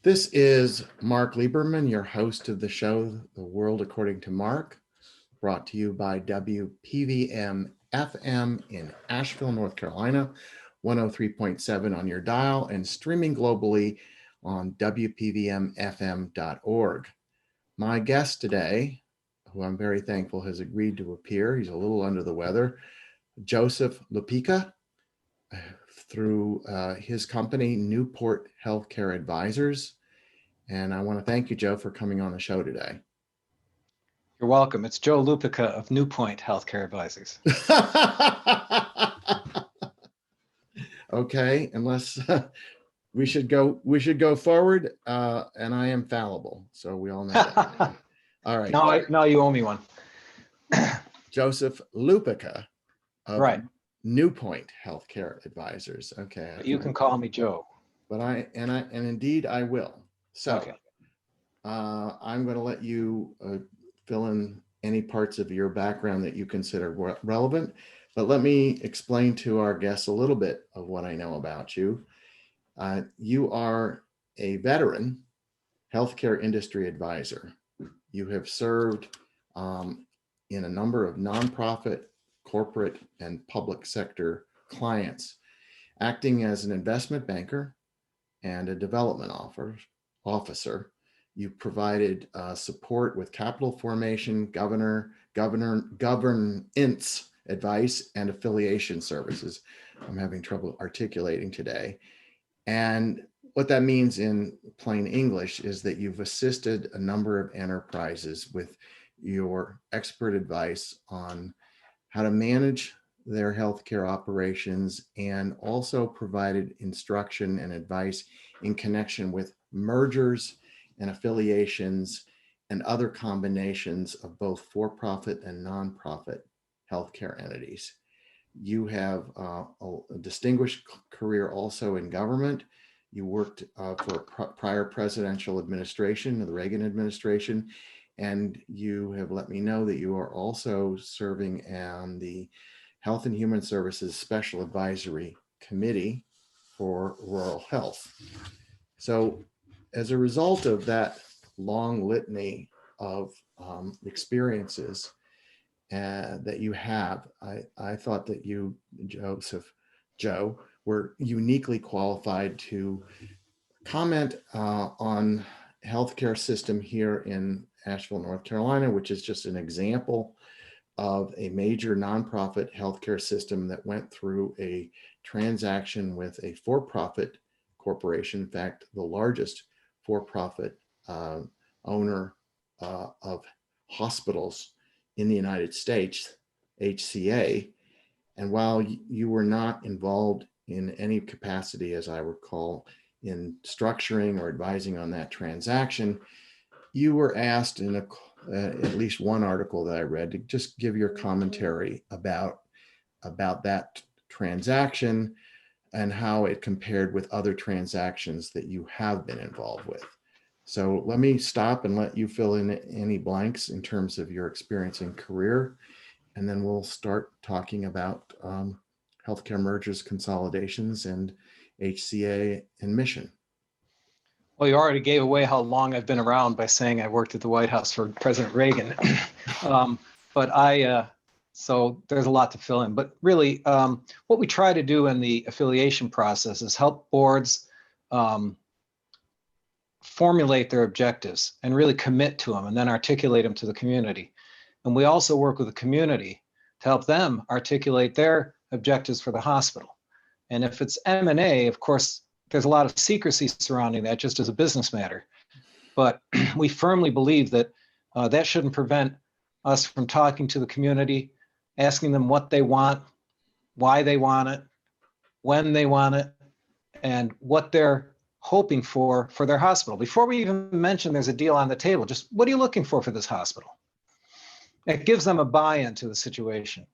This is Mark Lieberman, your host of the show, The World According to Mark, brought to you by WPVM FM in Asheville, North Carolina, 103.7 on your dial, and streaming globally on WPVMFM.org. My guest today, who I'm very thankful has agreed to appear, he's a little under the weather, Joseph Lupica, through his company, Newport Healthcare Advisors. And I want to thank you, Joe, for coming on the show today. You're welcome. It's Joe Lupica of Newport Healthcare Advisors. Okay, unless we should go forward, and I am fallible, so we all know that. All right. No, you owe me one. Joseph Lupica of Right. Newport Healthcare Advisors. Okay. You can call me Joe. But indeed I will. So Okay. I'm going to let you fill in any parts of your background that you consider relevant, but let me explain to our guests a little bit of what I know about you. You are a veteran healthcare industry advisor. You have served in a number of nonprofit, corporate, and public sector clients, acting as an investment banker and a development officer. You provided support with capital formation, governance advice, and affiliation services. I'm having trouble articulating today. And what that means in plain English is that you've assisted a number of enterprises with your expert advice on how to manage their healthcare operations, and also provided instruction and advice in connection with mergers and affiliations and other combinations of both for-profit and nonprofit healthcare entities. You have a distinguished career also in government. You worked for a prior presidential administration, the Reagan administration, and you have let me know that you are also serving on the Health and Human Services Special Advisory Committee for Rural Health. So as a result of that long litany of experiences that you have, I thought that you, Joe, were uniquely qualified to comment on healthcare system here in Asheville, North Carolina, which is just an example of a major nonprofit healthcare system that went through a transaction with a for-profit corporation. In fact, the largest for-profit owner of hospitals in the United States, HCA. And while you were not involved in any capacity, as I recall, in structuring or advising on that transaction, you were asked in at least one article that I read to just give your commentary about that transaction and how it compared with other transactions that you have been involved with. So let me stop and let you fill in any blanks in terms of your experience and career, and then we'll start talking about healthcare mergers, consolidations, and HCA and mission. Well, you already gave away how long I've been around by saying I worked at the White House for President Reagan. So there's a lot to fill in. But really, what we try to do in the affiliation process is help boards formulate their objectives and really commit to them and then articulate them to the community. And we also work with the community to help them articulate their objectives for the hospital. And if it's M&A, of course, there's a lot of secrecy surrounding that just as a business matter. But we firmly believe that that shouldn't prevent us from talking to the community, asking them what they want, why they want it, when they want it, and what they're hoping for their hospital. Before we even mention there's a deal on the table, just what are you looking for this hospital? It gives them a buy-in to the situation.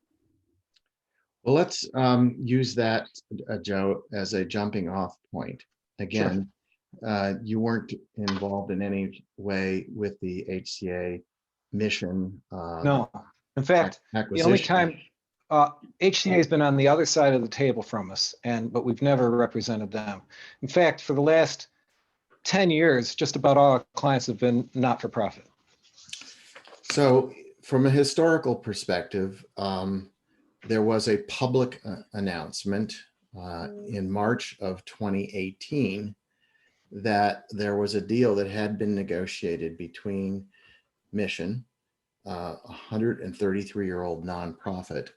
Well, let's use that, Joe, as a jumping off point. Again, sure. You weren't involved in any way with the HCA mission. No, in fact, acquisition. The only time HCA has been on the other side of the table from us, but we've never represented them. In fact, for the last 10 years, just about all our clients have been not-for-profit. So from a historical perspective, there was a public announcement in March of 2018 that there was a deal that had been negotiated between Mission, a 133-year-old nonprofit,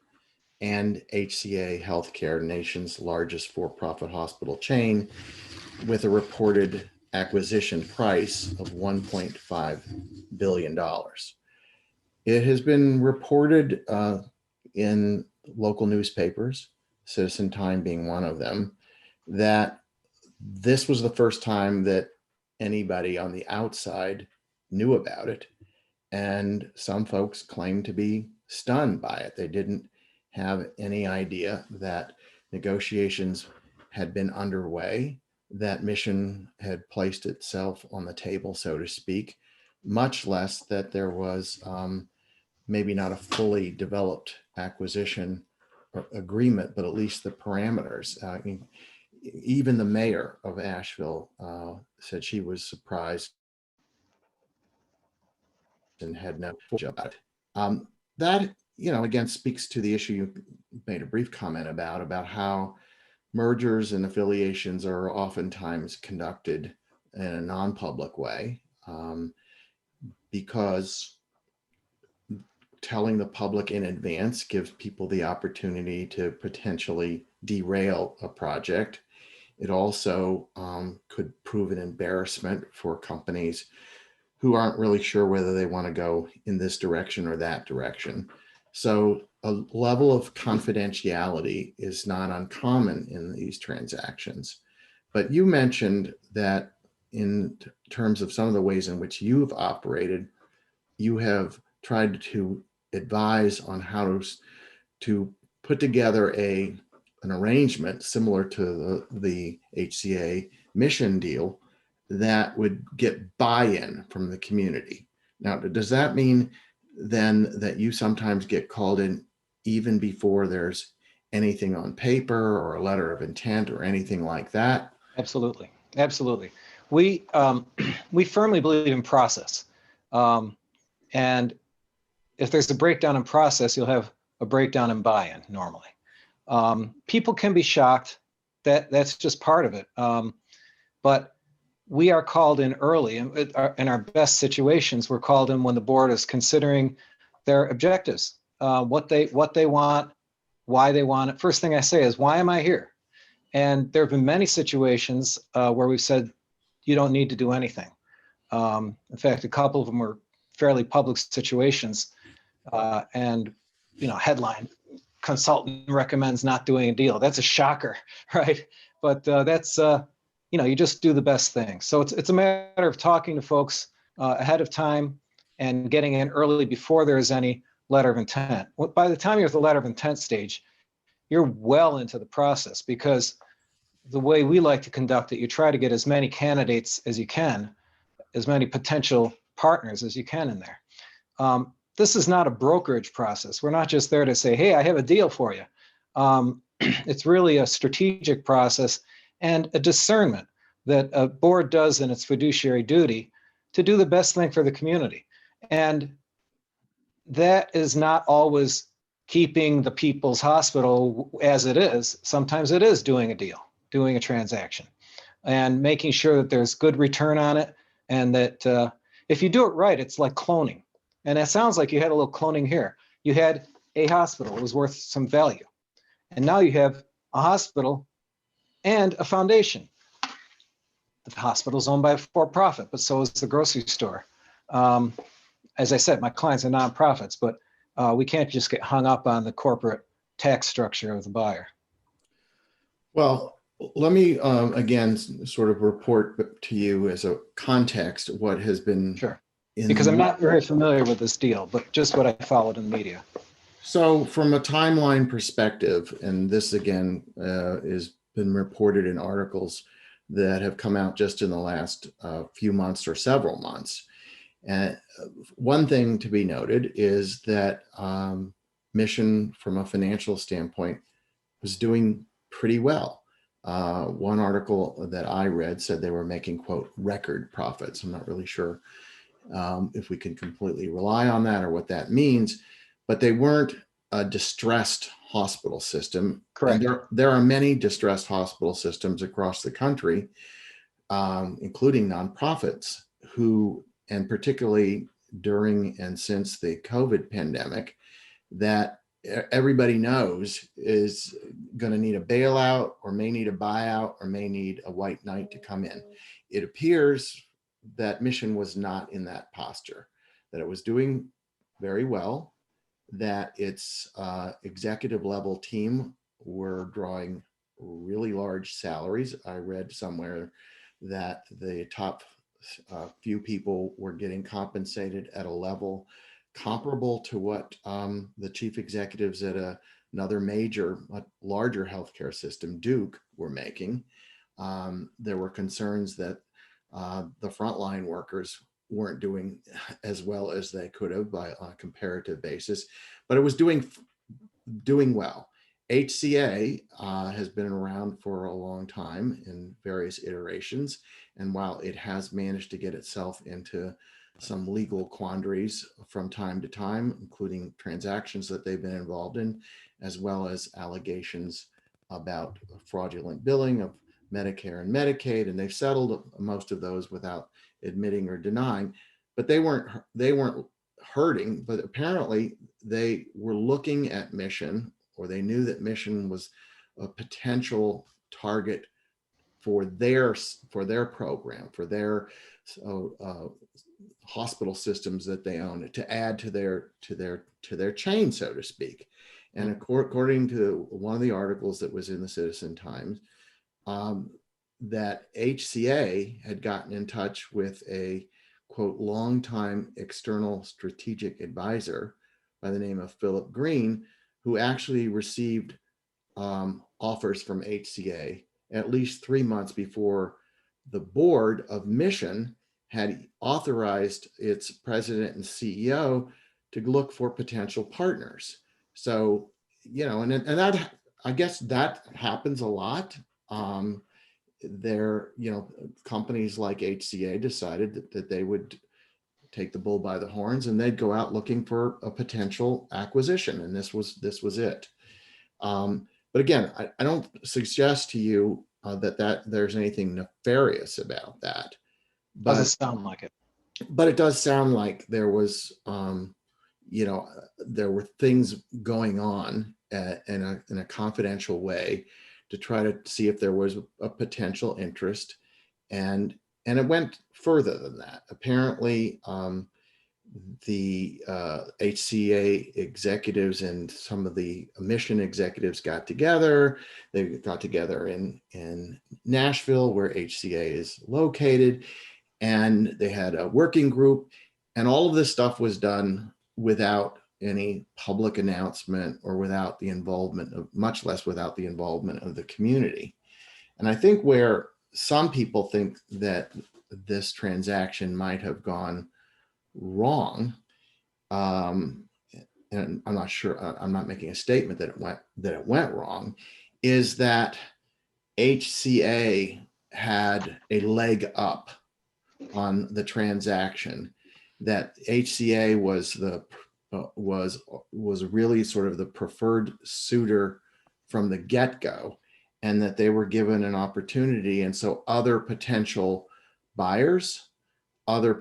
and HCA Healthcare, nation's largest for-profit hospital chain, with a reported acquisition price of $1.5 billion. It has been reported in local newspapers, Citizen Time being one of them, that this was the first time that anybody on the outside knew about it. And some folks claim to be stunned by it. They didn't have any idea that negotiations had been underway, that Mission had placed itself on the table, so to speak, much less that there was maybe not a fully developed acquisition or agreement, but at least the parameters. I mean, even the mayor of Asheville said she was surprised and had no idea about it. That, again, speaks to the issue you made a brief comment about how mergers and affiliations are oftentimes conducted in a non-public way, because telling the public in advance gives people the opportunity to potentially derail a project. It also could prove an embarrassment for companies who aren't really sure whether they want to go in this direction or that direction. So a level of confidentiality is not uncommon in these transactions. But you mentioned that in terms of some of the ways in which you've operated, you have tried to advise on how to put together an arrangement similar to the HCA Mission deal that would get buy-in from the community. Now, does that mean then that you sometimes get called in even before there's anything on paper or a letter of intent or anything like that? Absolutely. Absolutely. We firmly believe in process. And if there's a breakdown in process, you'll have a breakdown in buy-in normally. People can be shocked. That's just part of it. But we are called in early, and in our best situations, we're called in when the board is considering their objectives, what they want, why they want it. First thing I say is, why am I here? And there have been many situations where we've said, you don't need to do anything. In fact, a couple of them were fairly public situations, and headline: consultant recommends not doing a deal. That's a shocker, right? But that's you just do the best thing. So it's a matter of talking to folks ahead of time and getting in early before there's any letter of intent. By the time you're at the letter of intent stage, you're well into the process, because the way we like to conduct it, you try to get as many candidates as you can, as many potential partners as you can in there. This is not a brokerage process. We're not just there to say, hey, I have a deal for you. It's really a strategic process and a discernment that a board does in its fiduciary duty to do the best thing for the community. And that is not always keeping the people's hospital as it is. Sometimes it is doing a deal, doing a transaction, and making sure that there's good return on it. And that if you do it right, it's like cloning. And it sounds like you had a little cloning here. You had a hospital, it was worth some value. And now you have a hospital and a foundation. The hospital is owned by a for-profit, but so is the grocery store. As I said, my clients are nonprofits, but we can't just get hung up on the corporate tax structure of the buyer. Well, let me again sort of report to you as a context what has been. Sure. Because I'm not very familiar with this deal, but just what I followed in the media. So from a timeline perspective, and this again has been reported in articles that have come out just in the last few months or several months. And one thing to be noted is that Mission, from a financial standpoint, was doing pretty well. One article that I read said they were making, quote, record profits. I'm not really sure if we can completely rely on that or what that means, but they weren't a distressed hospital system. Correct. And there are many distressed hospital systems across the country, including nonprofits, who, and particularly during and since the COVID pandemic, that everybody knows is going to need a bailout or may need a buyout or may need a white knight to come in. It appears that Mission was not in that posture, that it was doing very well, that its executive level team were drawing really large salaries. I read somewhere that the top few people were getting compensated at a level comparable to what the chief executives at another major, larger healthcare system, Duke, were making. There were concerns that the frontline workers weren't doing as well as they could have on a comparative basis, but it was doing well. HCA has been around for a long time in various iterations, and while it has managed to get itself into some legal quandaries from time to time, including transactions that they've been involved in, as well as allegations about fraudulent billing of Medicare and Medicaid, and they've settled most of those without admitting or denying, but they weren't hurting. But apparently they were looking at Mission, or they knew that Mission was a potential target for their program, for their hospital systems that they own, to add to their chain, so to speak. And according to one of the articles that was in the Citizen Times, that HCA had gotten in touch with a, quote, longtime external strategic advisor by the name of Philip Green, who actually received offers from HCA at least 3 months before the board of Mission had authorized its president and CEO to look for potential partners. So, and that, I guess that happens a lot. Companies like HCA decided that they would take the bull by the horns and they'd go out looking for a potential acquisition. And this was it. But again, I don't suggest to you that there's anything nefarious about that. But doesn't sound like it. But it does sound like there was, there were things going on in a confidential way to try to see if there was a potential interest, and it went further than that. Apparently, the HCA executives and some of the Mission executives got together. They got together in Nashville, where HCA is located, and they had a working group, and all of this stuff was done without any public announcement or without the involvement of, much less without the involvement of the community. And I think where some people think that this transaction might have gone wrong, and I'm not sure, I'm not making a statement that it went wrong, is that HCA had a leg up on the transaction, that HCA was really sort of the preferred suitor from the get-go, and that they were given an opportunity. And so other potential buyers, other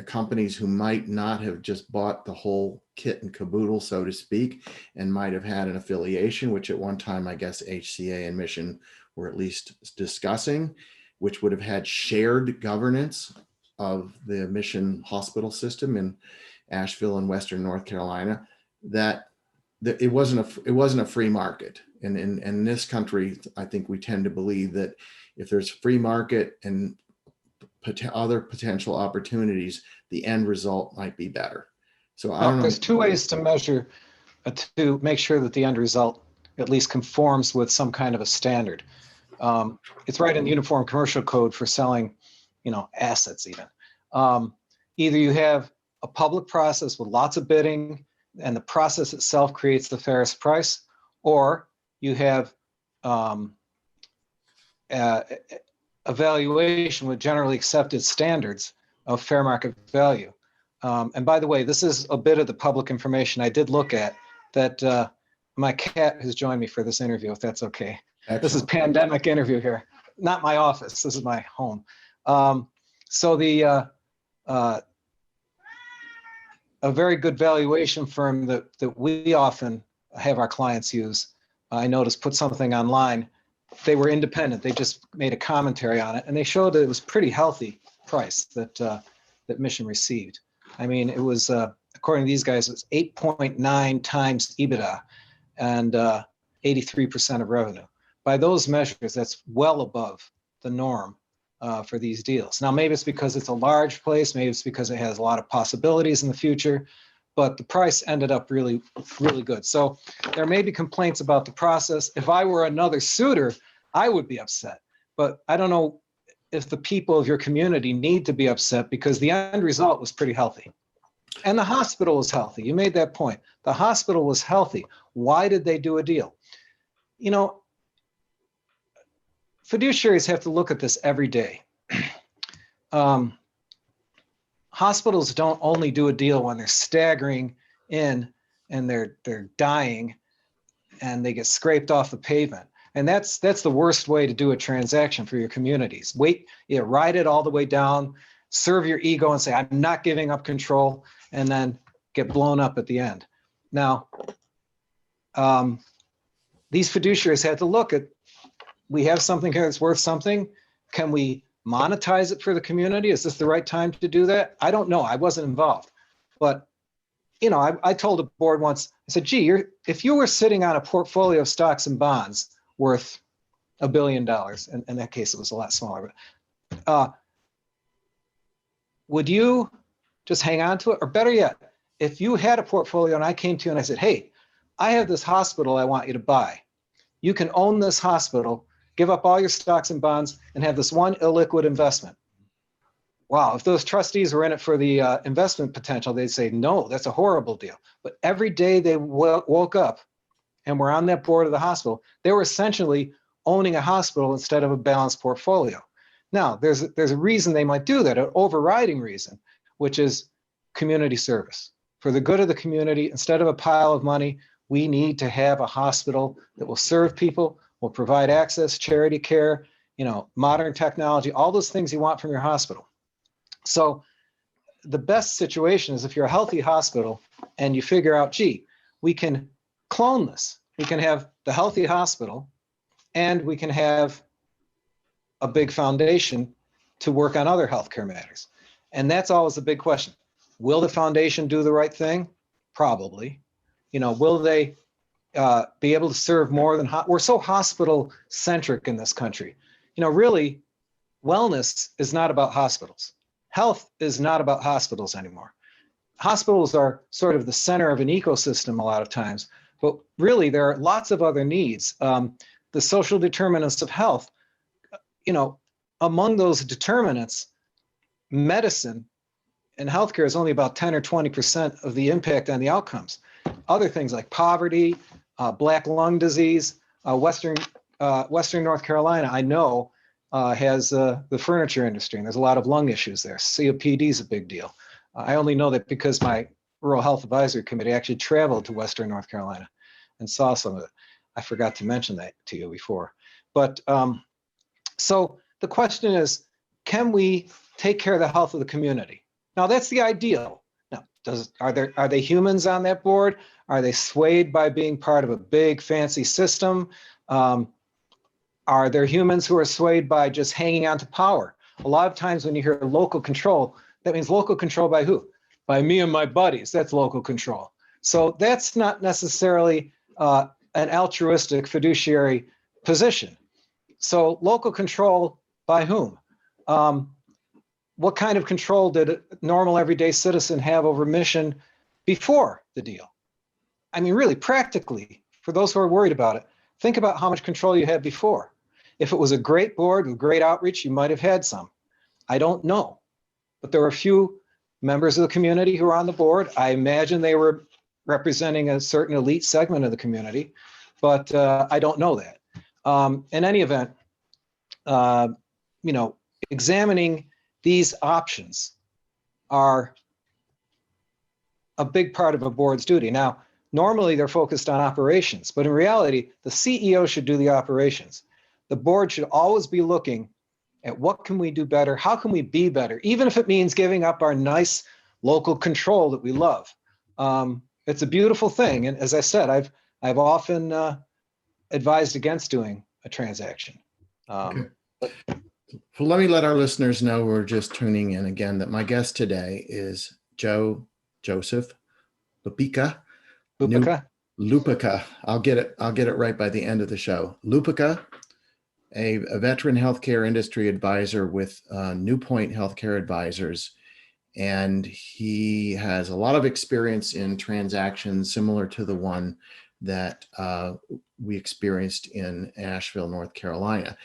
companies who might not have just bought the whole kit and caboodle, so to speak, and might have had an affiliation, which at one time, I guess HCA and Mission were at least discussing, which would have had shared governance of the Mission hospital system in Asheville and Western North Carolina, that it wasn't a free market. And in this country, I think we tend to believe that if there's free market and other potential opportunities, the end result might be better. So I don't know. There's two ways to measure, to make sure that the end result at least conforms with some kind of a standard. It's right in the Uniform Commercial Code for selling, assets even. Either you have a public process with lots of bidding and the process itself creates the fairest price, or you have uh, evaluation with generally accepted standards of fair market value. And by the way, this is a bit of the public information I did look at that my cat has joined me for this interview, if that's okay. This is Excellent. pandemic interview here, not my office. This is my home. So a very good valuation firm that we often have our clients use, I noticed, put something online. They were independent. They just made a commentary on it, and they showed that it was pretty healthy price that that Mission received. I mean, it was according to these guys, it was 8.9 times EBITDA and 83% of revenue. By those measures, that's well above the norm for these deals. Now, maybe it's because it's a large place, maybe it's because it has a lot of possibilities in the future, but the price ended up really, really good. So there may be complaints about the process. If I were another suitor, I would be upset, but I don't know if the people of your community need to be upset because the end result was pretty healthy. And the hospital was healthy. You made that point. The hospital was healthy. Why did they do a deal? You know, fiduciaries have to look at this every day. Hospitals don't only do a deal when they're staggering in and they're dying and they get scraped off the pavement. And that's the worst way to do a transaction for your communities. Ride it all the way down, serve your ego and say, I'm not giving up control, and then get blown up at the end. Now, these fiduciaries had to look at, we have something here that's worth something. Can we monetize it for the community? Is this the right time to do that? I don't know. I wasn't involved. But, you know, I told the board once, I said, gee, if you were sitting on a portfolio of stocks and bonds worth $1 billion, and in that case, it was a lot smaller, but would you just hang on to it? Or better yet, if you had a portfolio and I came to you and I said, hey, I have this hospital I want you to buy. You can own this hospital, give up all your stocks and bonds, and have this one illiquid investment. Wow, if those trustees were in it for the investment potential, they'd say, no, that's a horrible deal. But every day they woke up and were on that board of the hospital, they were essentially owning a hospital instead of a balanced portfolio. Now, there's a reason they might do that, an overriding reason, which is community service. For the good of the community, instead of a pile of money, we need to have a hospital that will serve people, will provide access, charity care, you know, modern technology, all those things you want from your hospital. So the best situation is if you're a healthy hospital and you figure out, gee, we can clone this. We can have the healthy hospital and we can have a big foundation to work on other healthcare matters. And that's always the big question. Will the foundation do the right thing? Probably. You know, will they be able to serve more than, we're so hospital centric in this country. You know, really, wellness is not about hospitals. Health is not about hospitals anymore. Hospitals are sort of the center of an ecosystem a lot of times, but really there are lots of other needs. The social determinants of health, you know, among those determinants, medicine and healthcare is only about 10 or 20% of the impact on the outcomes. Other things like poverty, black lung disease, Western North Carolina, I know, has the furniture industry, and there's a lot of lung issues there. COPD is a big deal. I only know that because my Rural Health Advisory Committee actually traveled to Western North Carolina and saw some of it. I forgot to mention that to you before. But so the question is, can we take care of the health of the community? Now, that's the ideal. Now, are they humans on that board? Are they swayed by being part of a big fancy system? Are there humans who are swayed by just hanging on to power? A lot of times when you hear local control, that means local control by who? By me and my buddies. That's local control. So that's not necessarily an altruistic fiduciary position. So local control by whom? What kind of control did a normal everyday citizen have over Mission before the deal? I mean, really, practically, for those who are worried about it, think about how much control you had before. If it was a great board with great outreach, you might have had some. I don't know. But there were a few members of the community who were on the board. I imagine they were representing a certain elite segment of the community, but I don't know that. In any event, uh, you know, examining these options are a big part of a board's duty. Now, normally they're focused on operations, but in reality, the CEO should do the operations. The board should always be looking at what can we do better? How can we be better? Even if it means giving up our nice local control that we love. It's a beautiful thing. And as I said, I've often advised against doing a transaction. Okay. Well, let me let our listeners know we're just tuning in again that my guest today is Joseph Lupica. Lupica? Lupica. I'll get it right by the end of the show. Lupica, a veteran healthcare industry advisor with New Point Healthcare Advisors. And he has a lot of experience in transactions similar to the one that we experienced in Asheville, North Carolina.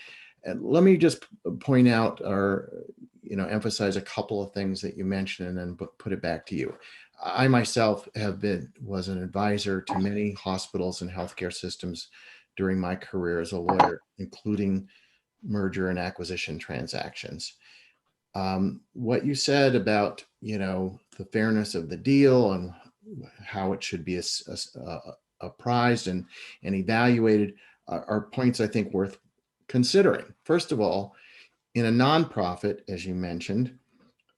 And let me just point out or emphasize a couple of things that you mentioned and then put it back to you. I myself was an advisor to many hospitals and healthcare systems during my career as a lawyer, including merger and acquisition transactions. What you said about the fairness of the deal and how it should be apprised and evaluated are points I think worth considering. First of all, in a nonprofit, as you mentioned,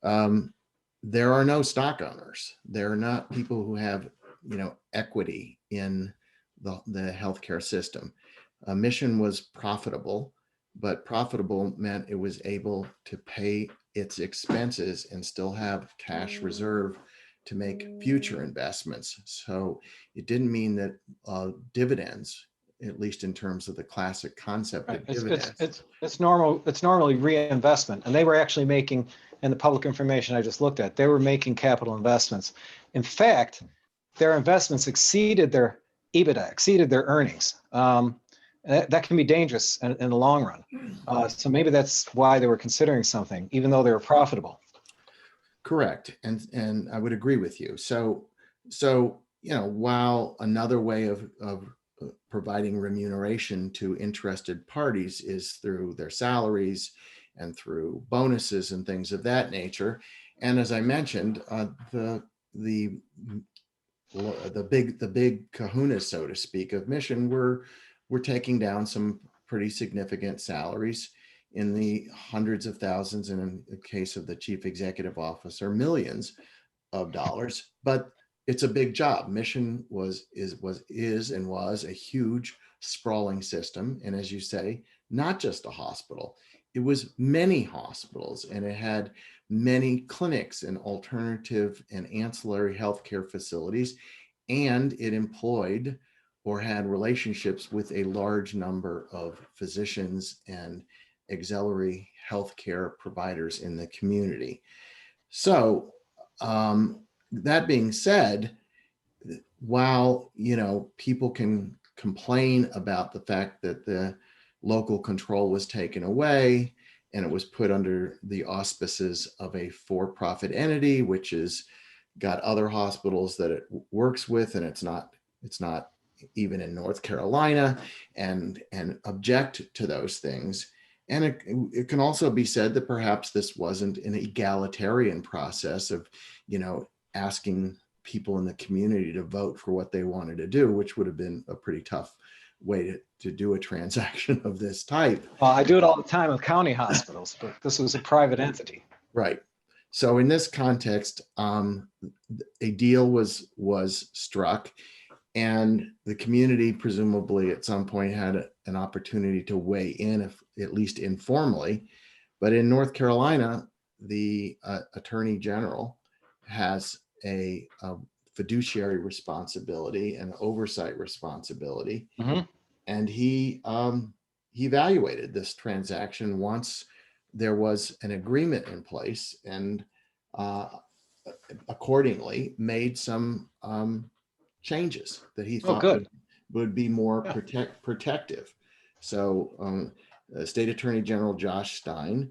there are no stock owners. There are not people who have equity in the healthcare system. Mission was profitable, but profitable meant it was able to pay its expenses and still have cash reserve to make future investments. So it didn't mean that dividends, at least in terms of the classic concept of dividends. It's normally reinvestment, and they were actually making, in the public information I just looked at, they were making capital investments. In fact, their investments exceeded their EBITDA, exceeded their earnings. That can be dangerous in the long run. So maybe that's why they were considering something, even though they were profitable. Correct, and I would agree with you. So while another way of providing remuneration to interested parties is through their salaries and through bonuses and things of that nature. And as I mentioned, the big kahunas, so to speak, of Mission were taking down some pretty significant salaries in the hundreds of thousands, and in the case of the chief executive officer, millions of dollars. But it's a big job. Mission was a huge sprawling system. And as you say, not just a hospital, it was many hospitals, and it had many clinics and alternative and ancillary healthcare facilities. And it employed or had relationships with a large number of physicians and auxiliary healthcare providers in the community. So, that being said, while people can complain about the fact that the local control was taken away and it was put under the auspices of a for-profit entity, which is got other hospitals that it works with, and it's not even in North Carolina, and object to those things. And it can also be said that perhaps this wasn't an egalitarian process of asking people in the community to vote for what they wanted to do, which would have been a pretty tough way to do a transaction of this type. Well, I do it all the time with county hospitals, but this was a private entity. Right. So in this context, a deal was struck, and the community presumably at some point had an opportunity to weigh in, if at least informally. But in North Carolina, the Attorney General has a fiduciary responsibility and oversight responsibility. Mm-hmm. And he evaluated this transaction once there was an agreement in place, and accordingly made some changes that he thought would be more protective. So State Attorney General Josh Stein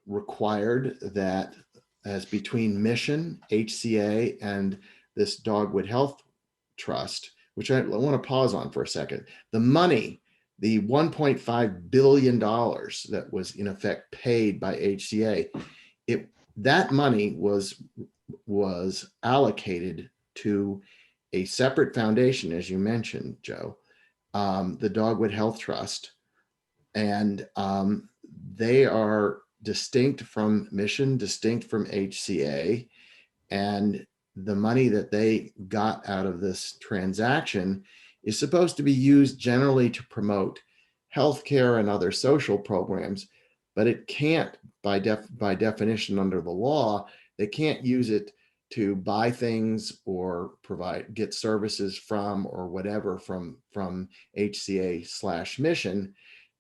required that, as between Mission, HCA, and this Dogwood Health Trust, which I want to pause on for a second, the money the $1.5 billion that was in effect paid by HCA, that money was allocated to a separate foundation, as you mentioned, Joe, the Dogwood Health Trust. And they are distinct from Mission, distinct from HCA. And the money that they got out of this transaction is supposed to be used generally to promote healthcare and other social programs, but it can't, by definition under the law, they can't use it to buy things or get services from or whatever from HCA/Mission.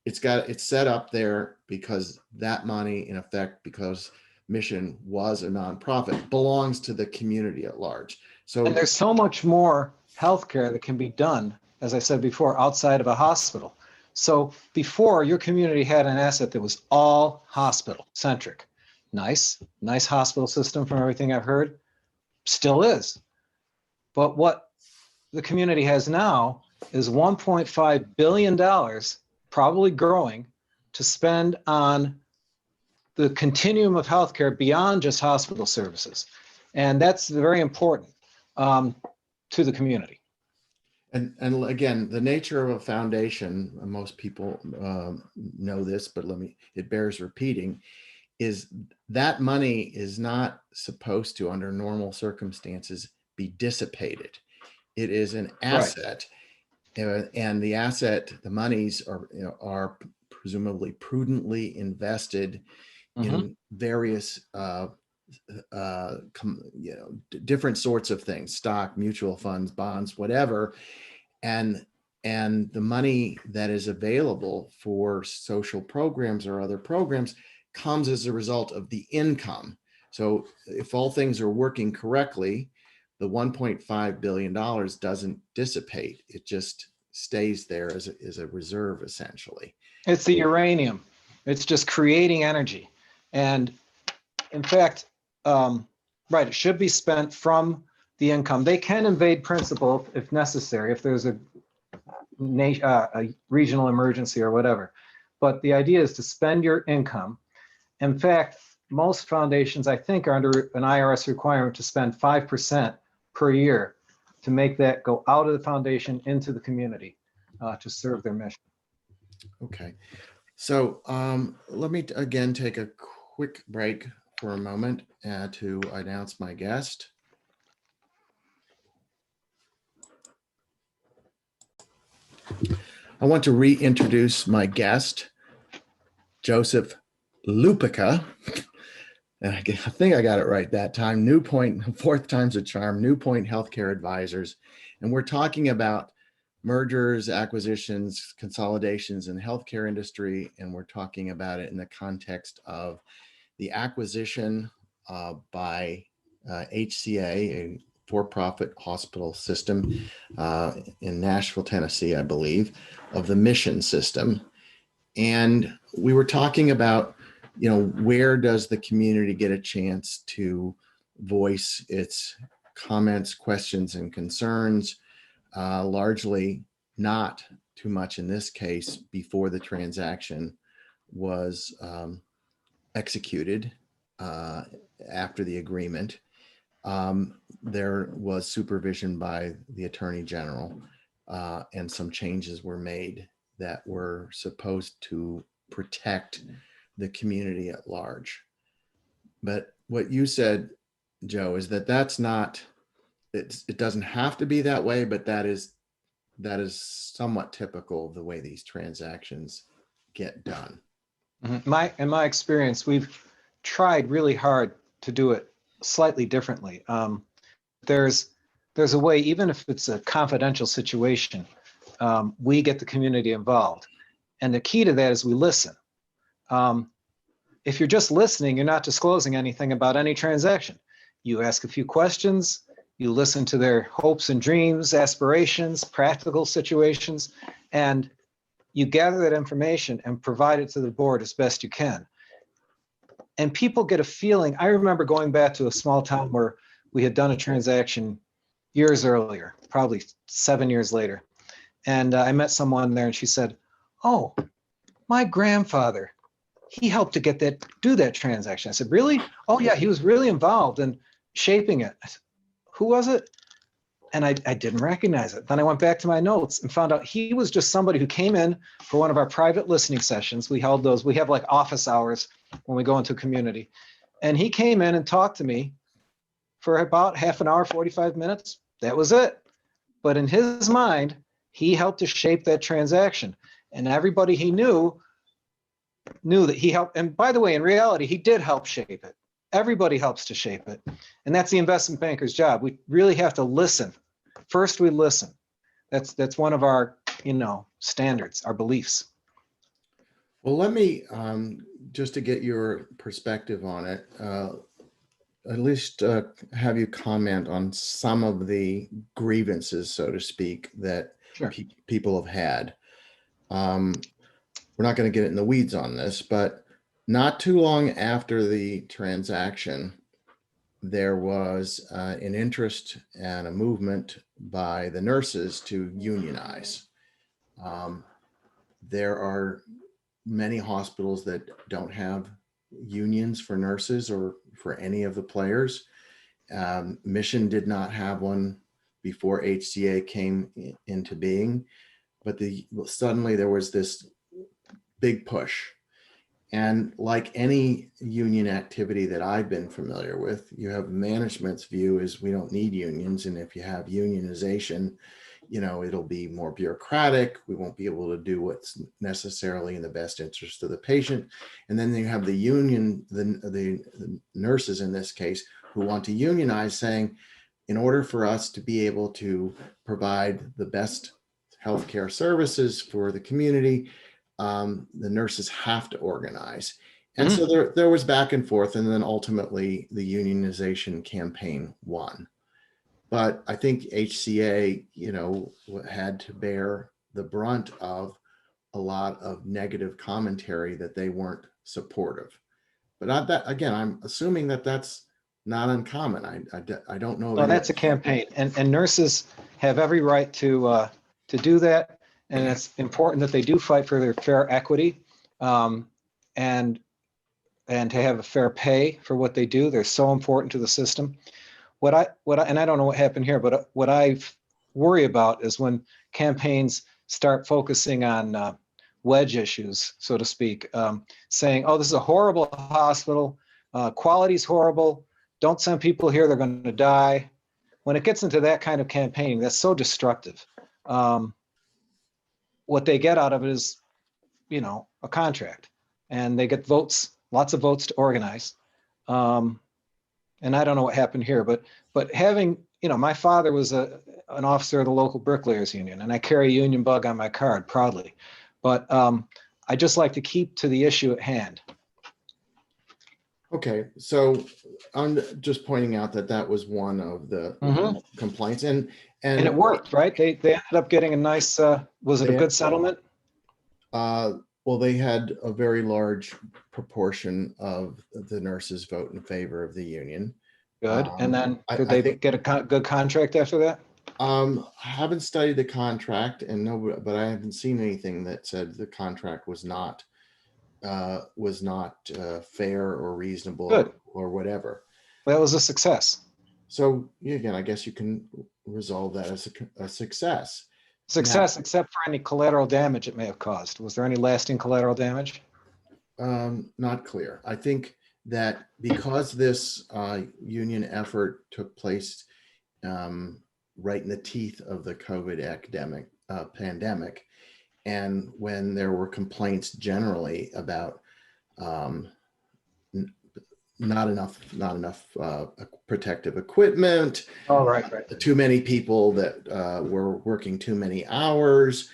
It's set up there because that money, in effect, because Mission was a nonprofit, belongs to the community at large. So, and there's so much more healthcare that can be done, as I said before, outside of a hospital. So before, your community had an asset that was all hospital centric. Nice hospital system from everything I've heard. Still is. But what the community has now is $1.5 billion, probably growing, to spend on the continuum of healthcare beyond just hospital services. And that's very important to the community. And again, the nature of a foundation, most people know this, but it bears repeating, is that money is not supposed to, under normal circumstances, be dissipated. It is an asset. Right. And the asset, the monies are presumably prudently invested in various different sorts of things, stock, mutual funds, bonds, whatever. And the money that is available for social programs or other programs comes as a result of the income. So if all things are working correctly, the $1.5 billion doesn't dissipate. It just stays there as a reserve, essentially. It's the uranium. It's just creating energy. And in fact, it should be spent from the income. They can invade principal if necessary, if there's a regional emergency or whatever. But the idea is to spend your income. In fact, most foundations, I think, are under an IRS requirement to spend 5% per year to make that go out of the foundation into the community to serve their mission. Okay. So let me again take a quick break for a moment to announce my guest. I want to reintroduce my guest, Joseph Lupica. And I think I got it right that time. New Point, fourth time's a charm, New Point Healthcare Advisors. And we're talking about mergers, acquisitions, consolidations in the healthcare industry. And we're talking about it in the context of the acquisition by HCA, a for-profit hospital system in Nashville, Tennessee, I believe, of the Mission system. And we were talking about, where does the community get a chance to voice its comments, questions, and concerns, largely not too much in this case before the transaction was executed after the agreement. There was supervision by the Attorney General, and some changes were made that were supposed to protect the community at large. But what you said, Joe, is that's not, it doesn't have to be that way, but that is somewhat typical of the way these transactions get done. In my experience, we've tried really hard to do it slightly differently. There's a way, even if it's a confidential situation, we get the community involved. And the key to that is we listen. If you're just listening, you're not disclosing anything about any transaction. You ask a few questions, you listen to their hopes and dreams, aspirations, practical situations, and you gather that information and provide it to the board as best you can. And people get a feeling. I remember going back to a small town where we had done a transaction years earlier, probably 7 years later. And I met someone there and she said, oh, my grandfather, he helped to do that transaction. I said, really? Oh yeah, he was really involved in shaping it. I said, who was it? And I didn't recognize it. Then I went back to my notes and found out he was just somebody who came in for one of our private listening sessions. We held those, we have like office hours when we go into a community. And he came in and talked to me for about half an hour, 45 minutes. That was it. But in his mind, he helped to shape that transaction. And everybody he knew that he helped. And by the way, in reality, he did help shape it. Everybody helps to shape it. And that's the investment banker's job. We really have to listen. First, we listen. That's one of our, standards, our beliefs. Well, let me, just to get your perspective on it, at least have you comment on some of the grievances, so to speak, that Sure. people have had. We're not going to get in the weeds on this, but not too long after the transaction, there was an interest and a movement by the nurses to unionize. There are many hospitals that don't have unions for nurses or for any of the players. Mission did not have one before HCA came into being, but suddenly there was this big push. And like any union activity that I've been familiar with, you have management's view is we don't need unions. And if you have unionization, it'll be more bureaucratic. We won't be able to do what's necessarily in the best interest of the patient. And then you have the union, the nurses in this case, who want to unionize, saying, in order for us to be able to provide the best healthcare services for the community, the nurses have to organize. And so there was back and forth, and then ultimately the unionization campaign won. But I think HCA, had to bear the brunt of a lot of negative commentary that they weren't supportive. But I'm assuming that that's not uncommon. I don't know. Oh, that's a campaign, and nurses have every right to do that. And it's important that they do fight for their fair equity, and to have a fair pay for what they do. They're so important to the system. And I don't know what happened here, but what I worry about is when campaigns start focusing on wedge issues, so to speak, saying, "Oh, this is a horrible hospital. Quality's horrible. Don't send people here; they're going to die." When it gets into that kind of campaigning, that's so destructive. What they get out of it is, a contract, and they get votes, lots of votes to organize. And I don't know what happened here, but having, my father was an officer of the local bricklayers union, and I carry a union bug on my card proudly. But I just like to keep to the issue at hand. Okay, so I'm just pointing out that was one of the complaints, and it worked, right? They ended up getting a nice. Was it a good settlement? Well, they had a very large proportion of the nurses vote in favor of the union. Good. And then did they get a good contract after that? I haven't studied the contract, but I haven't seen anything that said the contract was not fair or reasonable. Good. Or whatever. That was a success. So again, I guess you can resolve that as a success. Success, except for any collateral damage it may have caused. Was there any lasting collateral damage? Not clear. I think that because this union effort took place right in the teeth of the COVID pandemic, and when there were complaints generally about not enough protective equipment. Oh, right. Too many people that were working too many hours,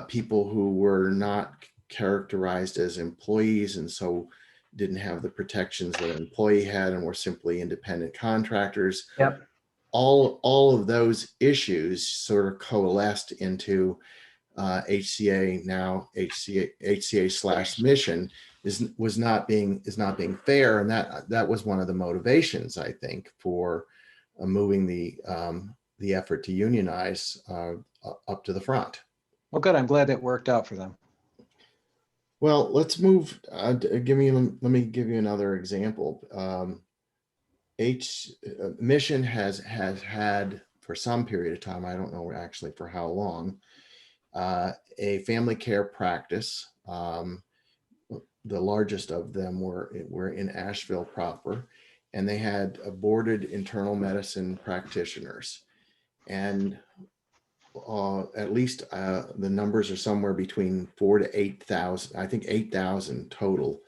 people who were not characterized as employees and so didn't have the protections that an employee had and were simply independent contractors. Yep. All of those issues sort of coalesced into HCA, now HCA/Mission is not being fair, and that was one of the motivations, I think, for moving the effort to unionize up to the front. Well, good. I'm glad that worked out for them. Well, let's move. Let me give you another example. Mission has had for some period of time, I don't know actually for how long, a family care practice. The largest of them were in Asheville proper, and they had boarded internal medicine practitioners. And at least the numbers are somewhere between 4,000 to 8,000. I think 8,000 total,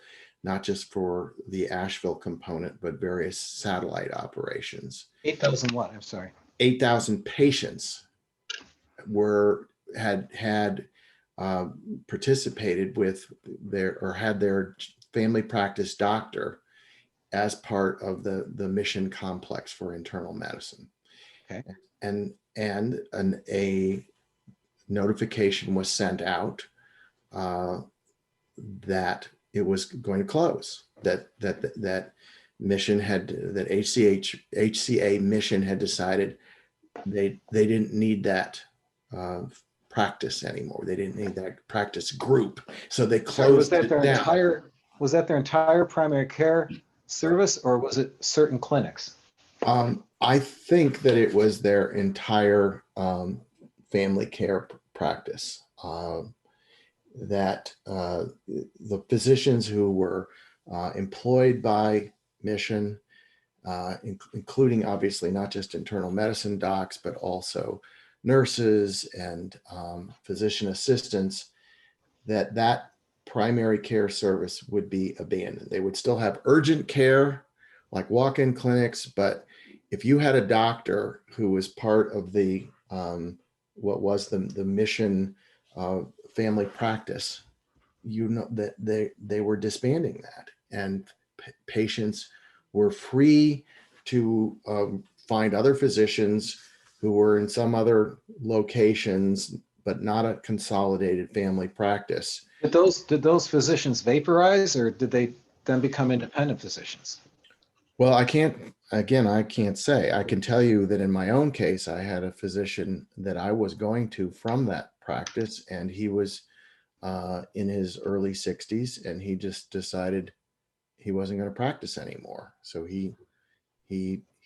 not just for the Asheville component, but various satellite operations. 8,000 what? I'm sorry. 8,000 patients were had participated with their or had their family practice doctor as part of the mission complex for internal medicine. Okay. And a notification was sent out that it was going to close. That mission had that HCA mission had decided they didn't need that practice anymore. They didn't need that practice group, so they Sorry, closed it down. was that their entire primary care service, or was it certain clinics? I think that it was their entire family care practice. That the physicians who were employed by Mission, including obviously not just internal medicine docs, but also nurses and physician assistants, that primary care service would be abandoned. They would still have urgent care, like walk-in clinics, but if you had a doctor who was part of the what was the Mission family practice, you know that they were disbanding that, and patients were free to find other physicians who were in some other locations, but not a consolidated family practice. Did those physicians vaporize, or did they then become independent physicians? Well, I can't say. I can tell you that in my own case, I had a physician that I was going to from that practice, and he was in his early 60s, and he just decided he wasn't going to practice anymore. So he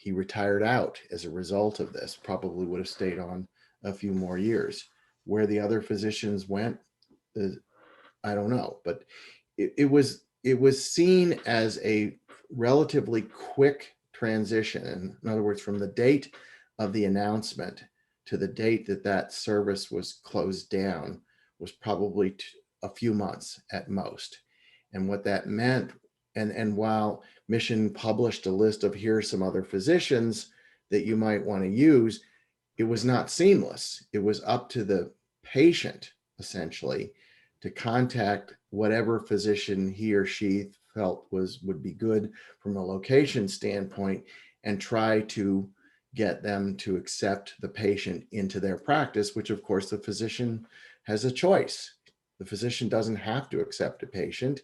retired out as a result of this. Probably would have stayed on a few more years. Where the other physicians went, I don't know. But it was seen as a relatively quick transition. In other words, from the date of the announcement to the date that that service was closed down was probably a few months at most. And what that meant, and while Mission published a list of here's some other physicians that you might want to use, it was not seamless. It was up to the patient essentially to contact whatever physician he or she felt would be good from a location standpoint, and try to get them to accept the patient into their practice, which of course the physician has a choice. The physician doesn't have to accept a patient.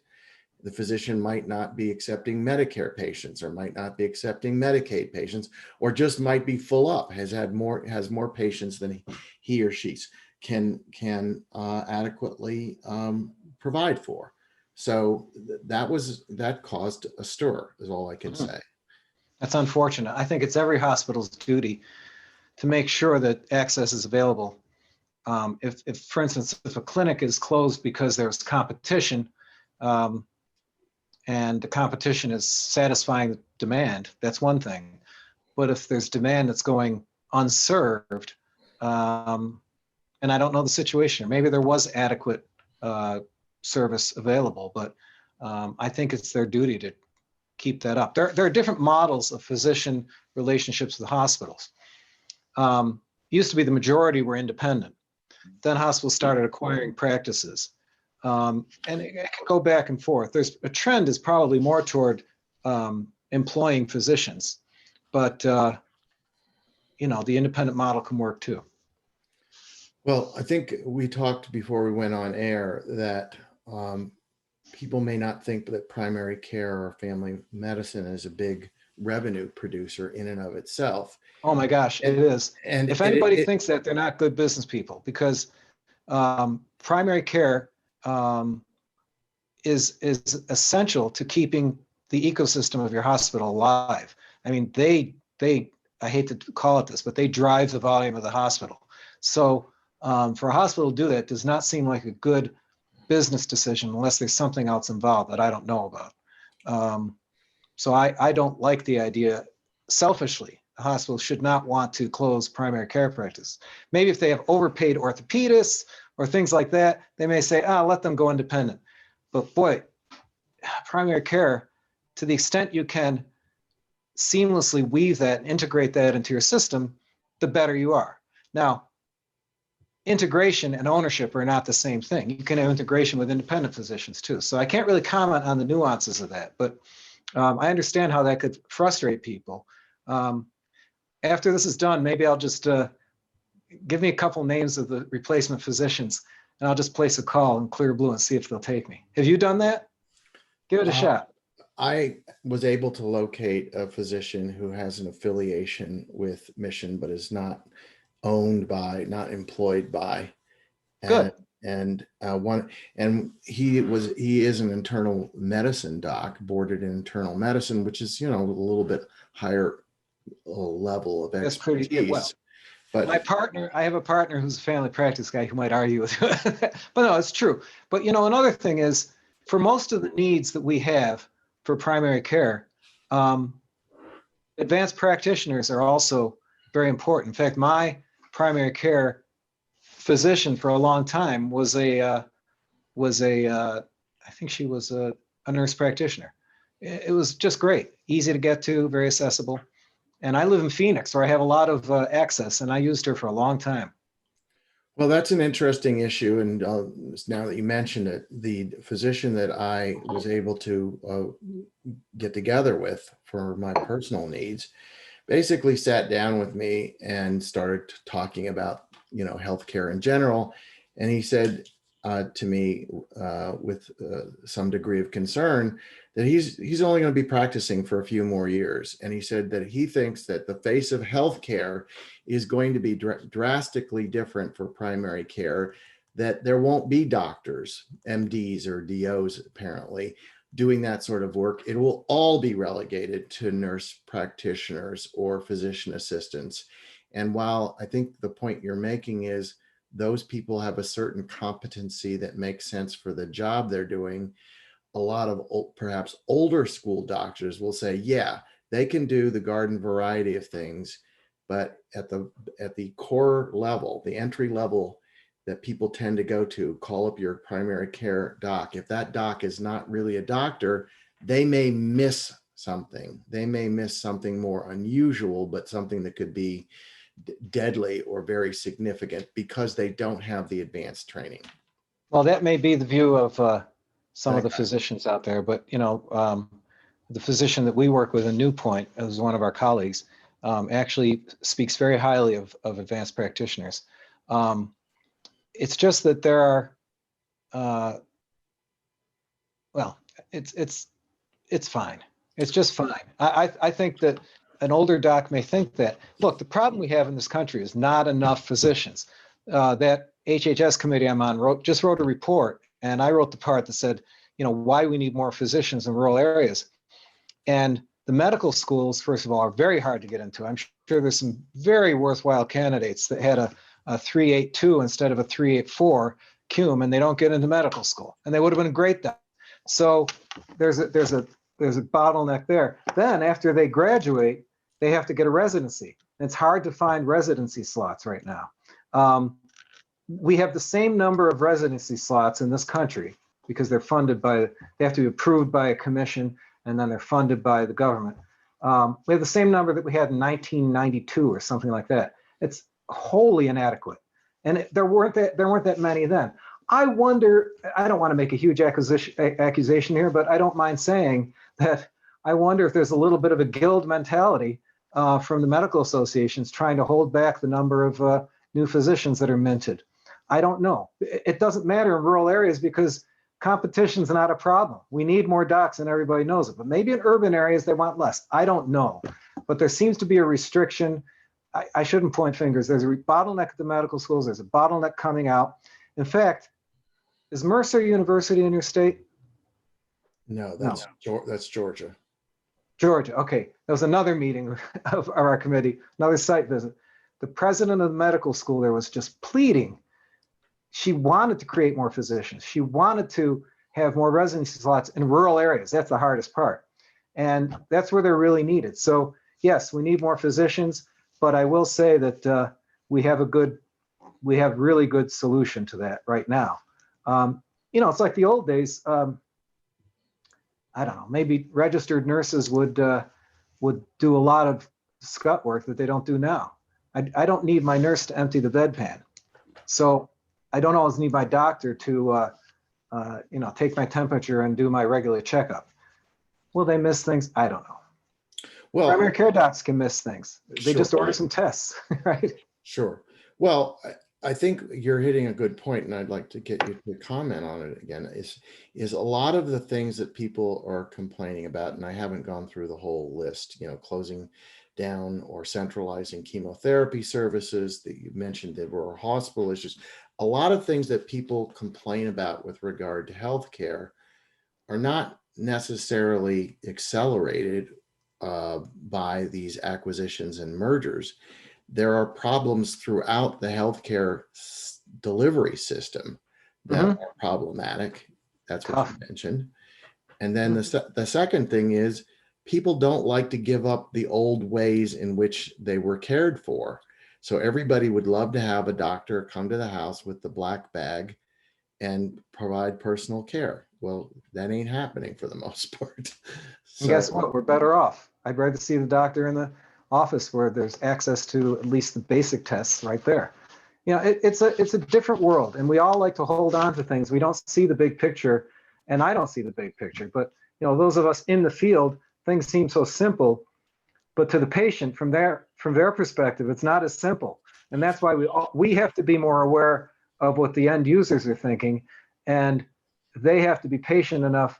The physician might not be accepting Medicare patients, or might not be accepting Medicaid patients, or just might be full up, has more patients than he or she can adequately provide for. So that caused a stir, is all I can say. That's unfortunate. I think it's every hospital's duty to make sure that access is available. If, for instance, if a clinic is closed because there's competition, and the competition is satisfying the demand, that's one thing. But if there's demand that's going unserved, and I don't know the situation, maybe there was adequate service available, but I think it's their duty to keep that up. There are different models of physician relationships with hospitals. Used to be the majority were independent. Then hospitals started acquiring practices. And it can go back and forth. There's a trend is probably more toward employing physicians, but the independent model can work too. Well, I think we talked before we went on air that people may not think that primary care or family medicine is a big revenue producer in and of itself. Oh my gosh, it is. And if anybody thinks that, they're not good business people, because primary care is essential to keeping the ecosystem of your hospital alive. I mean, they I hate to call it this, but they drive the volume of the hospital. So for a hospital to do that does not seem like a good business decision unless there's something else involved that I don't know about. So I don't like the idea. Selfishly, a hospital should not want to close primary care practice. Maybe if they have overpaid orthopedists or things like that, they may say, let them go independent. But boy, primary care, to the extent you can seamlessly weave that and integrate that into your system, the better you are. Now, integration and ownership are not the same thing. You can have integration with independent physicians too. So I can't really comment on the nuances of that, but I understand how that could frustrate people. After this is done, maybe I'll just give me a couple names of the replacement physicians, and I'll just place a call in clear blue and see if they'll take me. Have you done that? Give it a shot. I was able to locate a physician who has an affiliation with Mission, but is not owned by, not employed by. Good. And he is an internal medicine doc, boarded in internal medicine, which is, a little bit higher level of expertise. That's pretty well. But I have a partner who's a family practice guy who might argue with you. But no, it's true. But another thing is, for most of the needs that we have for primary care, advanced practitioners are also very important. In fact, my primary care physician for a long time was I think she was a nurse practitioner. It was just great, easy to get to, very accessible. And I live in Phoenix, where I have a lot of access, and I used her for a long time. Well, that's an interesting issue. And now that you mentioned it, the physician that I was able to get together with for my personal needs basically sat down with me and started talking about, healthcare in general. And he said to me with some degree of concern that he's only going to be practicing for a few more years. And he said that he thinks that the face of healthcare is going to be drastically different for primary care, that there won't be doctors, MDs or DOs apparently, doing that sort of work. It will all be relegated to nurse practitioners or physician assistants. And while I think the point you're making is those people have a certain competency that makes sense for the job they're doing, a lot of perhaps older school doctors will say, yeah, they can do the garden variety of things, but at the core level, the entry level that people tend to go to, call up your primary care doc. If that doc is not really a doctor, they may miss something. They may miss something more unusual, but something that could be deadly or very significant because they don't have the advanced training. Well, that may be the view of some of the physicians out there, but the physician that we work with in Newpoint, as one of our colleagues, actually speaks very highly of advanced practitioners. It's just that there are, well, it's fine. It's just fine. I think that an older doc may think that, look, the problem we have in this country is not enough physicians. That HHS committee I'm on just wrote a report, and I wrote the part that said, why we need more physicians in rural areas. And the medical schools, first of all, are very hard to get into. I'm sure there's some very worthwhile candidates that had a 382 instead of a 384 cum, and they don't get into medical school, and they would have been great then. So there's a bottleneck there. Then after they graduate, they have to get a residency. And it's hard to find residency slots right now. We have the same number of residency slots in this country because they're funded by, they have to be approved by a commission, and then they're funded by the government. We have the same number that we had in 1992 or something like that. It's wholly inadequate. And there weren't that many then. I wonder, I don't want to make a huge accusation here, but I don't mind saying that I wonder if there's a little bit of a guild mentality from the medical associations trying to hold back the number of new physicians that are minted. I don't know. It doesn't matter in rural areas because competition's not a problem. We need more docs and everybody knows it, but maybe in urban areas they want less. I don't know, but there seems to be a restriction. I shouldn't point fingers. There's a bottleneck at the medical schools. There's a bottleneck coming out. In fact, is Mercer University in your state? No, No, that's Georgia. Georgia. Okay, there was another meeting of our committee, another site visit. The president of the medical school there was just pleading. She wanted to create more physicians. She wanted to have more residency slots in rural areas. That's the hardest part. And that's where they're really needed. So yes, we need more physicians, but I will say that we have really good solution to that right now. It's like the old days. I don't know, maybe registered nurses would do a lot of scut work that they don't do now. I don't need my nurse to empty the bedpan. So I don't always need my doctor to take my temperature and do my regular checkup. Will they miss things? I don't know. Well, primary care docs can miss things. They just sure. order some tests, right? Sure. Well, I think you're hitting a good point, and I'd like to get you to comment on it again, is a lot of the things that people are complaining about, and I haven't gone through the whole list, closing down or centralizing chemotherapy services that you mentioned, that were hospital issues. A lot of things that people complain about with regard to healthcare are not necessarily accelerated by these acquisitions and mergers. There are problems throughout the healthcare delivery system that are problematic. That's what you mentioned. And then the second thing is, people don't like to give up the old ways in which they were cared for. So everybody would love to have a doctor come to the house with the black bag and provide personal care. Well, that ain't happening for the most part. And guess what? We're better off. I'd rather see the doctor in the office where there's access to at least the basic tests right there. It's a different world, and we all like to hold on to things. We don't see the big picture, and I don't see the big picture. But those of us in the field, things seem so simple, but to the patient, from their perspective, it's not as simple. And that's why we have to be more aware of what the end users are thinking, and they have to be patient enough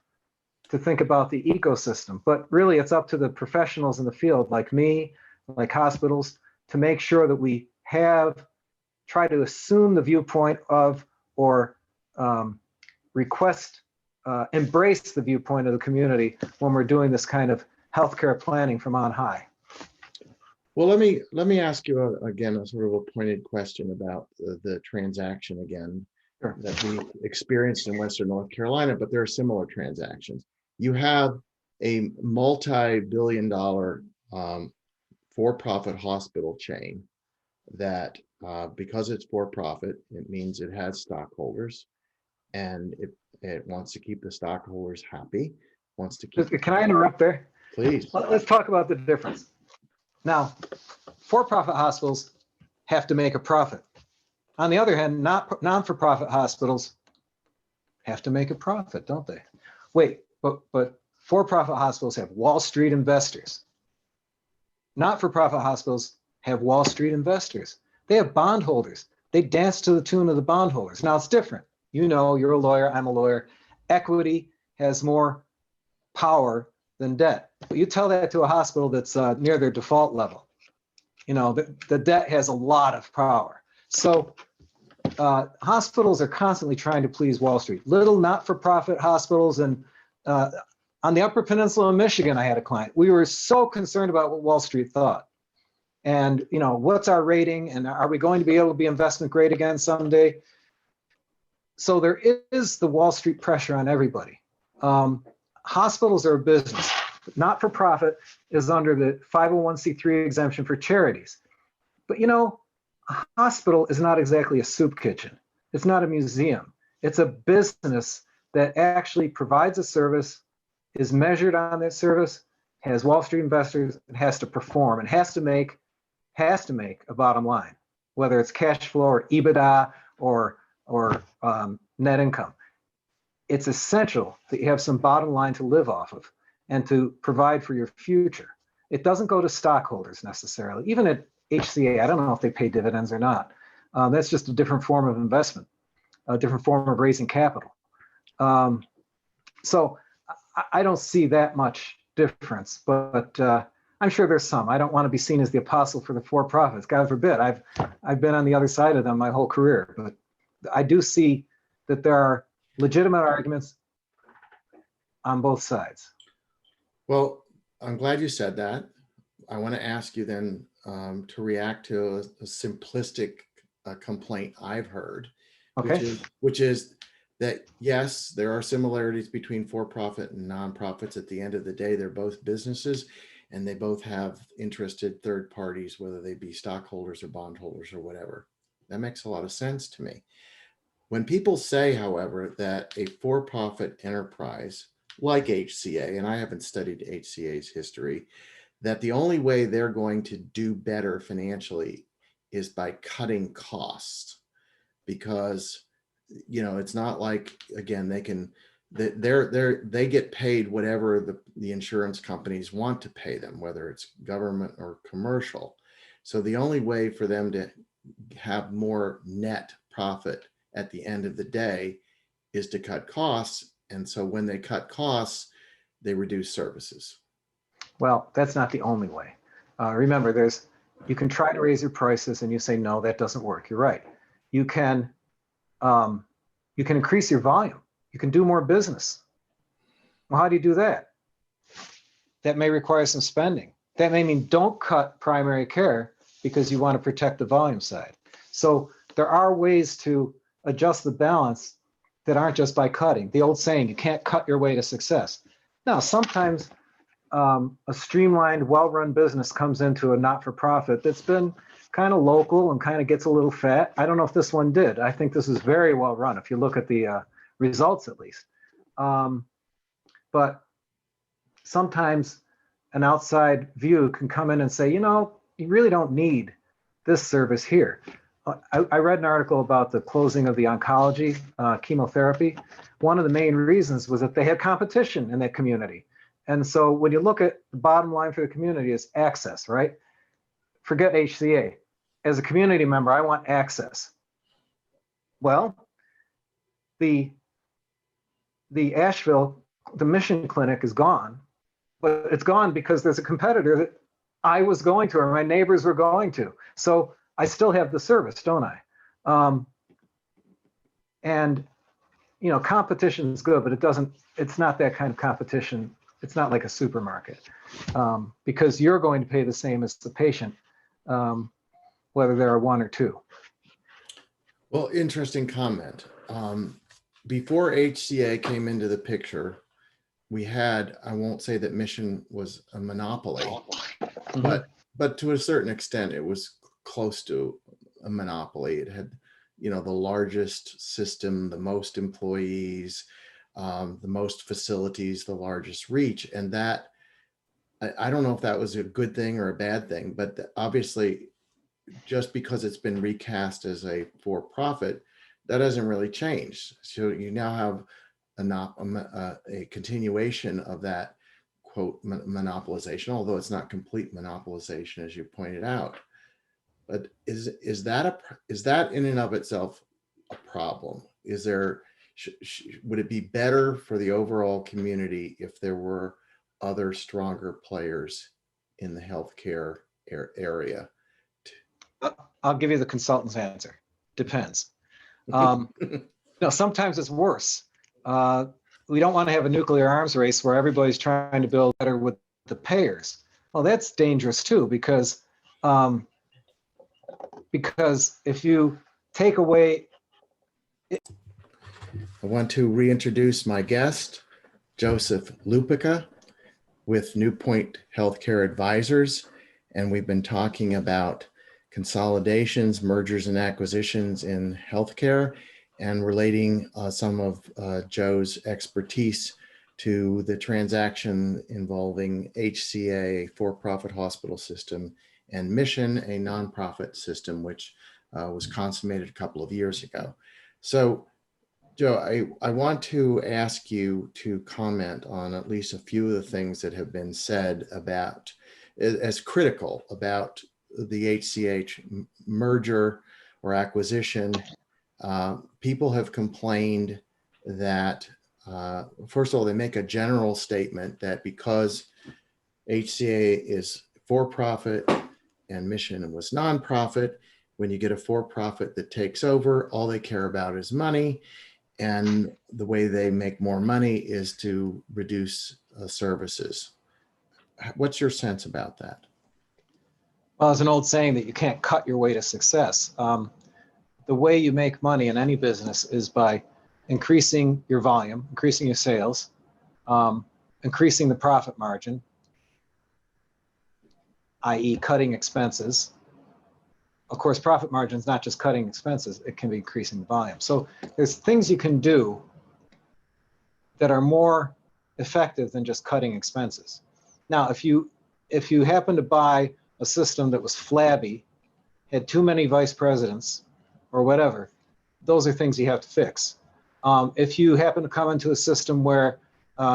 to think about the ecosystem. But really, it's up to the professionals in the field, like me, like hospitals, to make sure that we try to assume the viewpoint of, or embrace the viewpoint of the community when we're doing this kind of healthcare planning from on high. Well, let me ask you again a sort of a pointed question about the transaction again. Sure. That we experienced in Western North Carolina, but there are similar transactions. You have a multi-billion-dollar for-profit hospital chain that, because it's for-profit, it means it has stockholders, and it wants to keep the stockholders happy. Wants to keep. Can I interrupt there? Please. Let's talk about the difference. Now, for-profit hospitals have to make a profit. On the other hand, non-for-profit hospitals have to make a profit, don't they? Wait, but for-profit hospitals have Wall Street investors. Not-for-profit hospitals have Wall Street investors. They have bondholders. They dance to the tune of the bondholders. Now, it's different. You're a lawyer, I'm a lawyer. Equity has more power than debt. But you tell that to a hospital that's near their default level. The debt has a lot of power. So hospitals are constantly trying to please Wall Street. Little not-for-profit hospitals, and on the Upper Peninsula of Michigan, I had a client. We were so concerned about what Wall Street thought. And what's our rating, and are we going to be able to be investment grade again someday? So there is the Wall Street pressure on everybody. Hospitals are a business. Not-for-profit is under the 501c3 exemption for charities. But a hospital is not exactly a soup kitchen. It's not a museum. It's a business that actually provides a service, is measured on that service, has Wall Street investors, and has to perform, and has to make a bottom line, whether it's cash flow or EBITDA or net income. It's essential that you have some bottom line to live off of and to provide for your future. It doesn't go to stockholders necessarily. Even at HCA, I don't know if they pay dividends or not. That's just a different form of investment, a different form of raising capital. So I don't see that much difference, but I'm sure there's some. I don't want to be seen as the apostle for the for-profits. God forbid. I've been on the other side of them my whole career, but I do see that there are legitimate arguments. on both sides. Well, I'm glad you said that. I want to ask you then to react to a simplistic complaint I've heard, Okay. which is that yes, there are similarities between for-profit and nonprofits. At the end of the day, they're both businesses, and they both have interested third parties, whether they be stockholders or bondholders or whatever. That makes a lot of sense to me. When people say, however, that a for-profit enterprise like HCA, and I haven't studied HCA's history, that the only way they're going to do better financially is by cutting costs, because it's not like, again, they get paid whatever the insurance companies want to pay them, whether it's government or commercial. So the only way for them to have more net profit at the end of the day is to cut costs. And so when they cut costs, they reduce services. Well, that's not the only way. Remember, you can try to raise your prices and you say, no, that doesn't work. You're right. You can increase your volume. You can do more business. Well, how do you do that? That may require some spending. That may mean don't cut primary care because you want to protect the volume side. So there are ways to adjust the balance that aren't just by cutting. The old saying, you can't cut your way to success. Now, sometimes a streamlined, well-run business comes into a not-for-profit that's been kind of local and kind of gets a little fat. I don't know if this one did. I think this is very well run if you look at the results, at least. But sometimes an outside view can come in and say, you really don't need this service here. I read an article about the closing of the oncology chemotherapy. One of the main reasons was that they had competition in that community. And so when you look at the bottom line for the community is access, right? Forget HCA. As a community member, I want access. Well, the Asheville, the Mission Clinic is gone, but it's gone because there's a competitor that I was going to, or my neighbors were going to. So I still have the service, don't I? And competition is good, but it's not that kind of competition. It's not like a supermarket, because you're going to pay the same as the patient, whether there are one or two. Well, interesting comment. Before HCA came into the picture, we had, I won't say that Mission was a monopoly, but to a certain extent, it was close to a monopoly. It had, the largest system, the most employees, the most facilities, the largest reach. And that, I don't know if that was a good thing or a bad thing, but obviously, just because it's been recast as a for-profit, that doesn't really change. So you now have a continuation of that, quote, monopolization, although it's not complete monopolization, as you pointed out. But is that in and of itself a problem? Would it be better for the overall community if there were other stronger players in the healthcare area? I'll give you the consultant's answer. Depends. No, sometimes it's worse. We don't want to have a nuclear arms race where everybody's trying to build better with the payers. Well, that's dangerous too, because if you take away. I want to reintroduce my guest, Joseph Lupica with New Point Healthcare Advisors. And we've been talking about consolidations, mergers and acquisitions in healthcare, and relating some of Joe's expertise to the transaction involving HCA, for-profit hospital system, and Mission, a nonprofit system, which was consummated a couple of years ago. So, Joe, I want to ask you to comment on at least a few of the things that have been said about, as critical about the HCH merger or acquisition. People have complained that, first of all, they make a general statement that because HCA is for-profit and Mission was nonprofit, when you get a for-profit that takes over, all they care about is money. and the way they make more money is to reduce services. What's your sense about that? Well, there's an old saying that you can't cut your way to success. The way you make money in any business is by increasing your volume, increasing your sales, increasing the profit margin, i.e. cutting expenses. Of course, profit margin is not just cutting expenses, it can be increasing the volume. So there's things you can do that are more effective than just cutting expenses. Now, if you happen to buy a system that was flabby, had too many vice presidents or whatever, those are things you have to fix. If you happen to come into a system where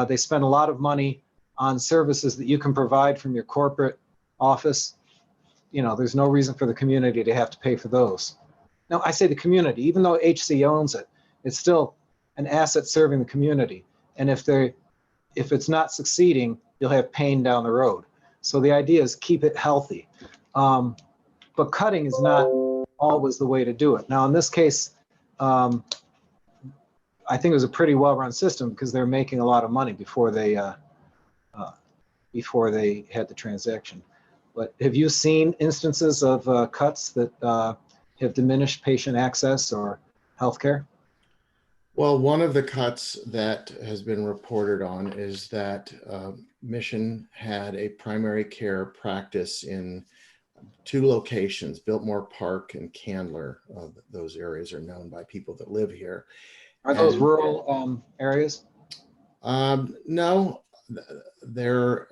they spend a lot of money on services that you can provide from your corporate office, there's no reason for the community to have to pay for those. Now, I say the community, even though HC owns it, it's still an asset serving the community. And if it's not succeeding, you'll have pain down the road. So the idea is keep it healthy. But cutting is not always the way to do it. Now, in this case, I think it was a pretty well-run system because they're making a lot of money before they had the transaction. But have you seen instances of cuts that have diminished patient access or healthcare? Well, one of the cuts that has been reported on is that Mission had a primary care practice in 2 locations, Biltmore Park and Candler. Those areas are known by people that live here. Are those rural areas? No, they're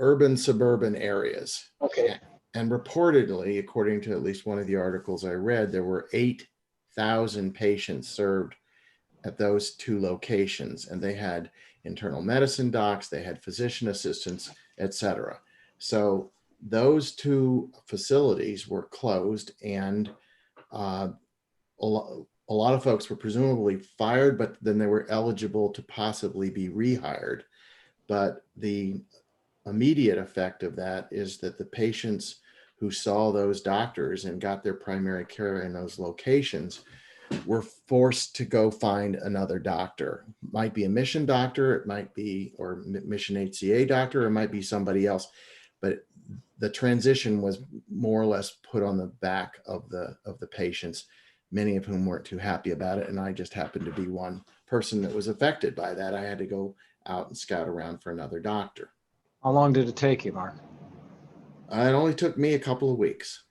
urban, suburban areas. Okay. And reportedly, according to at least one of the articles I read, there were 8,000 patients served at those 2 locations, and they had internal medicine docs, they had physician assistants, etc. So those 2 facilities were closed, and a lot of folks were presumably fired, but then they were eligible to possibly be rehired. But the immediate effect of that is that the patients who saw those doctors and got their primary care in those locations were forced to go find another doctor. It might be a Mission doctor, it might be, or Mission HCA doctor, or it might be somebody else. But the transition was more or less put on the back of the patients, many of whom weren't too happy about it. And I just happened to be one person that was affected by that. I had to go out and scout around for another doctor. How long did it take you, Mark? It only took me a couple of weeks.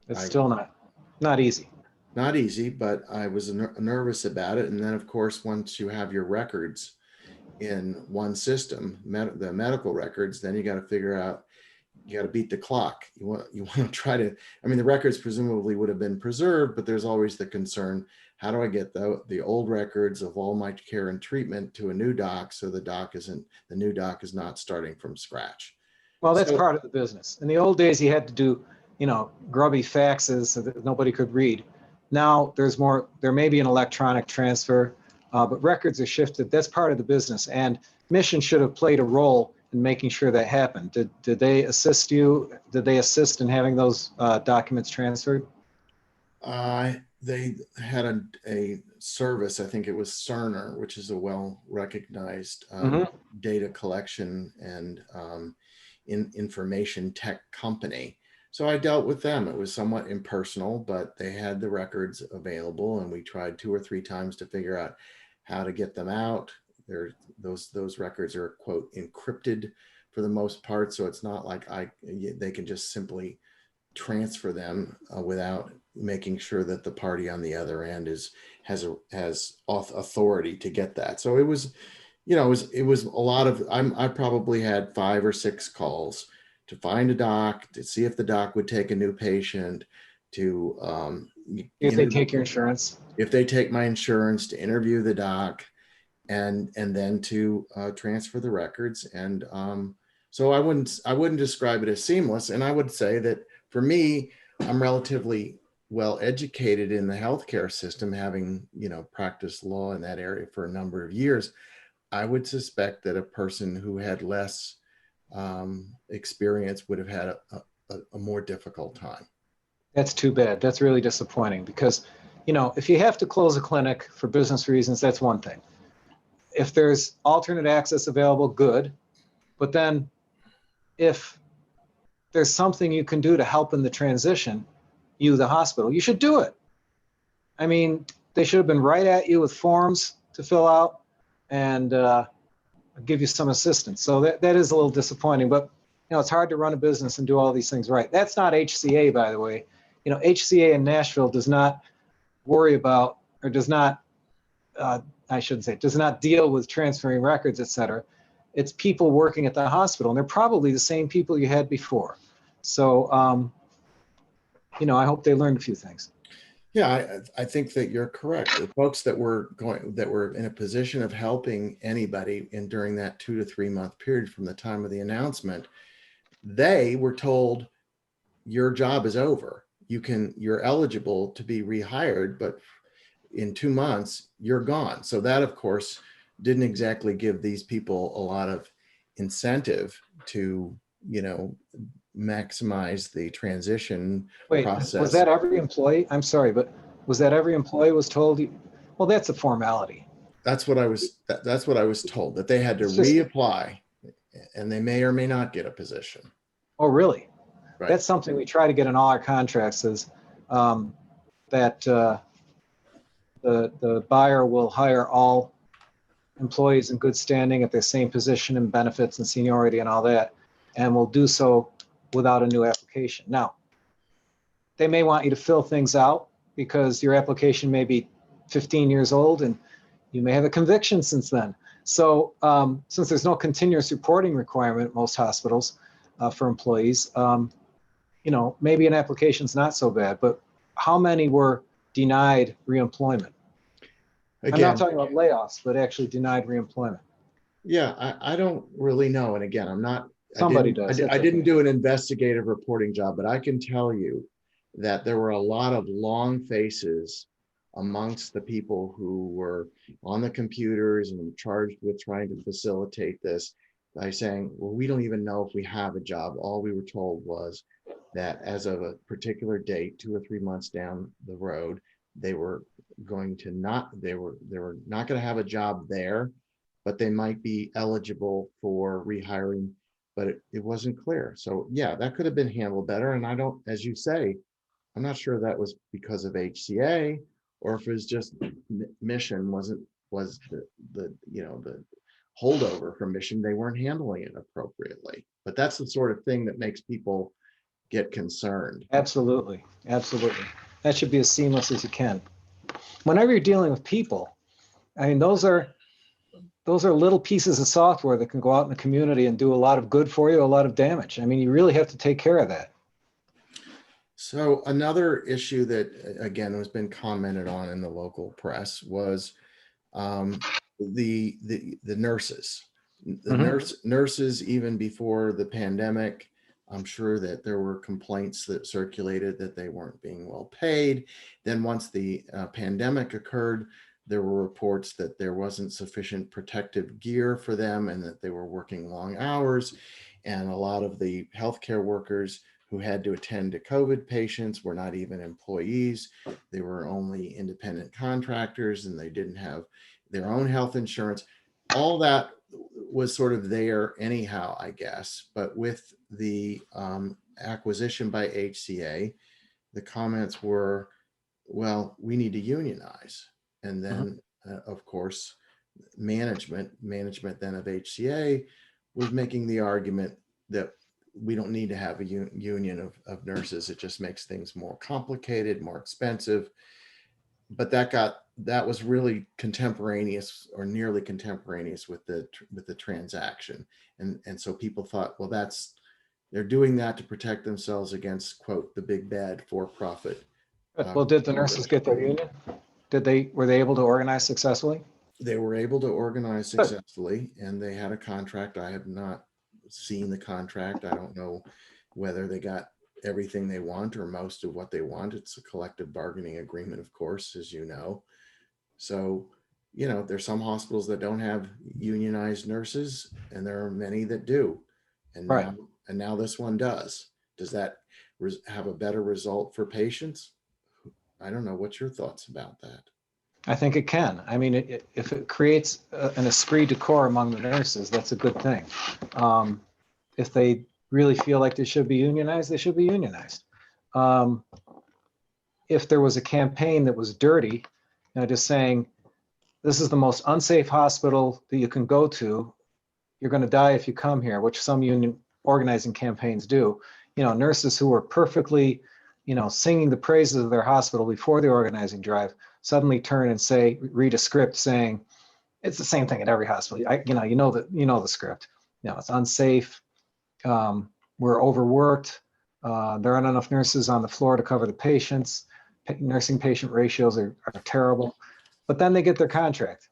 It's still not easy. Not easy, but I was nervous about it. And then, of course, once you have your records in one system, the medical records, then you got to figure out, you got to beat the clock. You want to try to, I mean, the records presumably would have been preserved, but there's always the concern, how do I get the old records of all my care and treatment to a new doc so the new doc is not starting from scratch? Well, that's part of the business. In the old days, you had to do, grubby faxes so that nobody could read. Now there may be an electronic transfer, but records are shifted. That's part of the business. And Mission should have played a role in making sure that happened. Did they assist you? Did they assist in having those documents transferred? They had a service, I think it was Cerner, which is a well-recognized data collection and information tech company. So I dealt with them. It was somewhat impersonal, but they had the records available, and we tried 2 or 3 times to figure out how to get them out. Those records are, quote, encrypted for the most part, so it's not like they can just simply transfer them without making sure that the party on the other end has authority to get that. So it was a lot of, I probably had 5 or 6 calls to find a doc, to see if the doc would take a new patient, to if they take your insurance, if they take my insurance, to interview the doc, and then to transfer the records. And so I wouldn't describe it as seamless. And I would say that for me, I'm relatively well educated in the healthcare system, having practiced law in that area for a number of years. I would suspect that a person who had less experience would have had a more difficult time. That's too bad. That's really disappointing, because if you have to close a clinic for business reasons, that's one thing. If there's alternate access available, good. But then if there's something you can do to help in the transition, the hospital, you should do it. I mean, they should have been right at you with forms to fill out and give you some assistance. So that is a little disappointing, but it's hard to run a business and do all these things right. That's not HCA, by the way. HCA in Nashville does not worry about, or does not, I shouldn't say, does not deal with transferring records, et cetera. It's people working at the hospital, and they're probably the same people you had before. So, I hope they learned a few things. Yeah, I think that you're correct. The folks that were in a position of helping anybody during that 2 to 3 month period from the time of the announcement, they were told your job is over. You're eligible to be rehired, but in 2 months you're gone. So that, of course, didn't exactly give these people a lot of incentive to, maximize the transition process. Was that every employee? I'm sorry, but was that every employee was told? Well, that's a formality. That's what I was told, that they had to reapply, and they may or may not get a position. Oh, really? Right. That's something we try to get in all our contracts, is that the buyer will hire all employees in good standing at the same position and benefits and seniority and all that, and will do so without a new application. Now, they may want you to fill things out because your application may be 15 years old and you may have a conviction since then. So since there's no continuous reporting requirement at most hospitals for employees, maybe an application's not so bad, but how many were denied reemployment? Again, I'm not talking about layoffs, but actually denied reemployment. Yeah, I don't really know. And again, Somebody does. I didn't do an investigative reporting job, but I can tell you that there were a lot of long faces amongst the people who were on the computers and charged with trying to facilitate this by saying, well, we don't even know if we have a job. All we were told was that as of a particular date, 2 or 3 months down the road, they were not going to have a job there, but they might be eligible for rehiring, but it wasn't clear. So yeah, that could have been handled better. And as you say, I'm not sure that was because of HCA or if it was just Mission was the holdover from Mission. They weren't handling it appropriately, but that's the sort of thing that makes people get concerned. Absolutely. That should be as seamless as you can. Whenever you're dealing with people, I mean, those are little pieces of software that can go out in the community and do a lot of good for you, a lot of damage. I mean, you really have to take care of that. So another issue that, again, has been commented on in the local press was the nurses. Nurses, even before the pandemic, I'm sure that there were complaints that circulated that they weren't being well paid. Then once the pandemic occurred, there were reports that there wasn't sufficient protective gear for them and that they were working long hours. And a lot of the healthcare workers who had to attend to COVID patients were not even employees. They were only independent contractors and they didn't have their own health insurance. All that was sort of there anyhow, I guess. But with the acquisition by HCA, the comments were, well, we need to unionize. And then, of course, management then of HCA was making the argument that we don't need to have a union of nurses. It just makes things more complicated, more expensive. But that was really contemporaneous or nearly contemporaneous with the transaction. And so people thought, well, they're doing that to protect themselves against, quote, the big bad for-profit. Well, did the nurses get their union? Were they able to organize successfully? They were able to organize successfully, and they had a contract. I have not seen the contract. I don't know whether they got everything they want or most of what they want. It's a collective bargaining agreement, of course, as you know. So, there's some hospitals that don't have unionized nurses, and there are many that do. And right. Now this one does. Does that have a better result for patients? I don't know. What's your thoughts about that? I think it can. I mean, if it creates an esprit de corps among the nurses, that's a good thing. Um, if they really feel like they should be unionized, they should be unionized. Um, if there was a campaign that was dirty, just saying, this is the most unsafe hospital that you can go to, you're going to die if you come here, which some union organizing campaigns do. Nurses who were perfectly, singing the praises of their hospital before the organizing drive suddenly turn and say, read a script saying, it's the same thing at every hospital. You know the script. It's unsafe. We're overworked. There aren't enough nurses on the floor to cover the patients. Nursing patient ratios are terrible. But then they get their contract.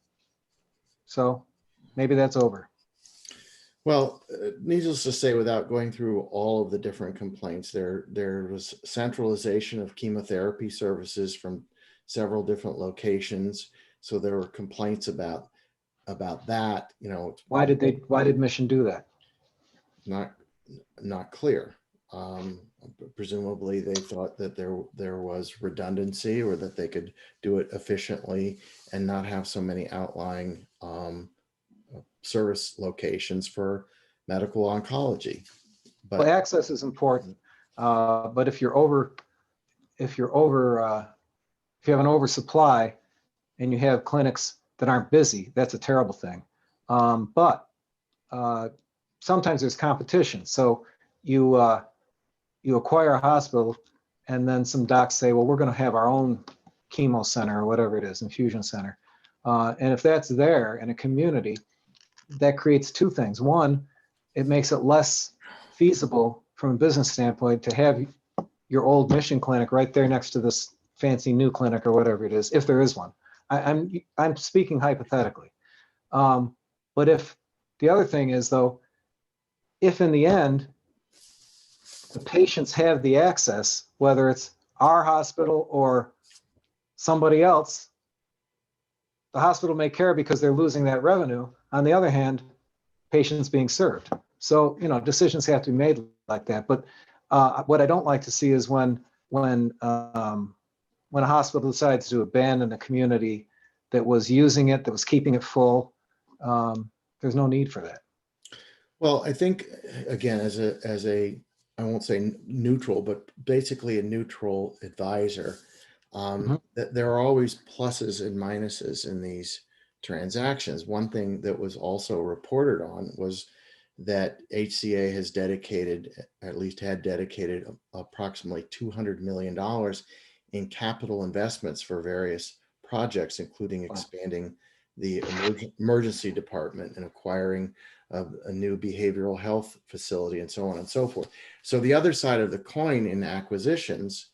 So maybe that's over. Well, needless to say, without going through all of the different complaints, there was centralization of chemotherapy services from several different locations. So there were complaints about that. Why did Mission do that? Not clear. Presumably, they thought that there was redundancy, or that they could do it efficiently and not have so many outlying service locations for medical oncology. But well, access is important, but if you have an oversupply and you have clinics that aren't busy, that's a terrible thing. But sometimes there's competition. So you acquire a hospital, and then some docs say, well, we're going to have our own chemo center or whatever it is, infusion center. And if that's there in a community, that creates two things. One, it makes it less feasible from a business standpoint to have your old Mission clinic right there next to this fancy new clinic or whatever it is, if there is one. I'm speaking hypothetically. But if the other thing is, though, if in the end the patients have the access, whether it's our hospital or somebody else, the hospital may care because they're losing that revenue. On the other hand, patients being served. So, decisions have to be made like that. But what I don't like to see is when a hospital decides to abandon a community that was using it, that was keeping it full. There's no need for that. Well, I think, again, as a I won't say neutral, but basically a neutral advisor, that there are always pluses and minuses in these transactions. One thing that was also reported on was that HCA has dedicated, at least had dedicated, approximately $200 million in capital investments for various projects, including expanding the emergency department and acquiring a new behavioral health facility, and so on and so forth. So the other side of the coin in acquisitions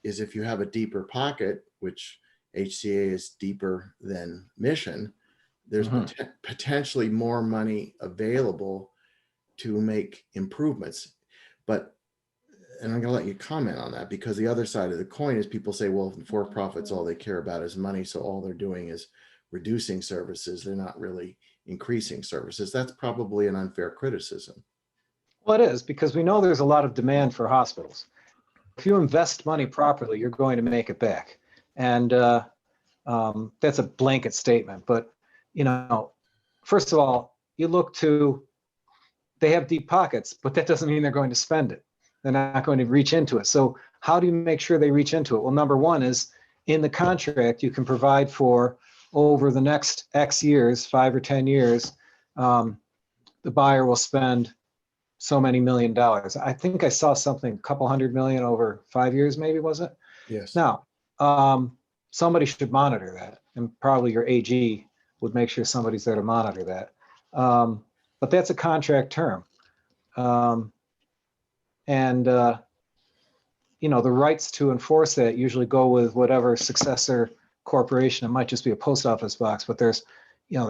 is, if you have a deeper pocket, which HCA is deeper than Mission, there's potentially more money available to make improvements. And I'm going to let you comment on that, because the other side of the coin is, people say, well, for-profits, all they care about is money, so all they're doing is reducing services. They're not really increasing services. That's probably an unfair criticism. Well, it is, because we know there's a lot of demand for hospitals. If you invest money properly, you're going to make it back. And that's a blanket statement. But, first of all, they have deep pockets, but that doesn't mean they're going to spend it. They're not going to reach into it. So how do you make sure they reach into it? Well, number one is, in the contract, you can provide for, over the next X years, 5 or 10 years, the buyer will spend so many $1 million. I think I saw something, a couple $100 million over 5 years, maybe, was it? Yes. Now, somebody should monitor that, and probably your AG would make sure somebody's there to monitor that. But that's a contract term. The rights to enforce that usually go with whatever successor corporation. It might just be a post office box, but there's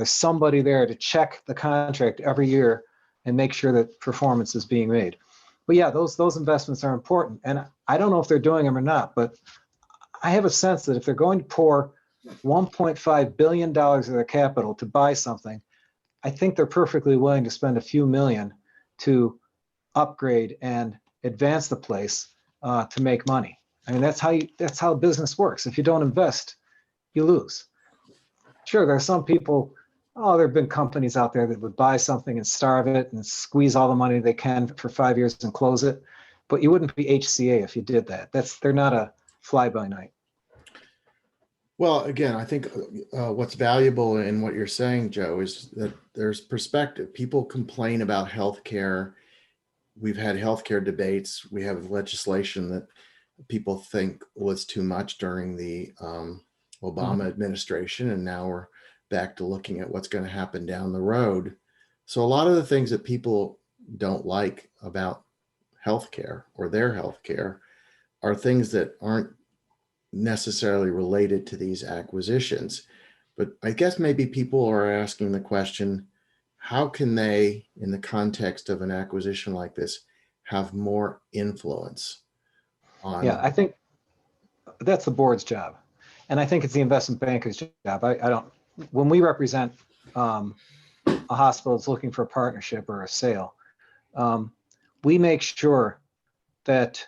somebody there to check the contract every year and make sure that performance is being made. But yeah, those investments are important. And I don't know if they're doing them or not, but I have a sense that if they're going to pour $1.5 billion of their capital to buy something, I think they're perfectly willing to spend a few million to upgrade and advance the place to make money. I mean, that's how business works. If you don't invest, you lose. Sure, there are some people, oh, there have been companies out there that would buy something and starve it and squeeze all the money they can for 5 years and close it. But you wouldn't be HCA if you did that. They're not a fly by night. Well, again, I think what's valuable in what you're saying, Joe, is that there's perspective. People complain about healthcare. We've had healthcare debates. We have legislation that people think was too much during the Obama administration, and now we're back to looking at what's going to happen down the road. So a lot of the things that people don't like about healthcare or their healthcare are things that aren't necessarily related to these acquisitions. But I guess maybe people are asking the question, how can they, in the context of an acquisition like this, have more influence on? Yeah, I think that's the board's job. And I think it's the investment banker's job. I don't, when we represent a hospital that's looking for a partnership or a sale, we make sure that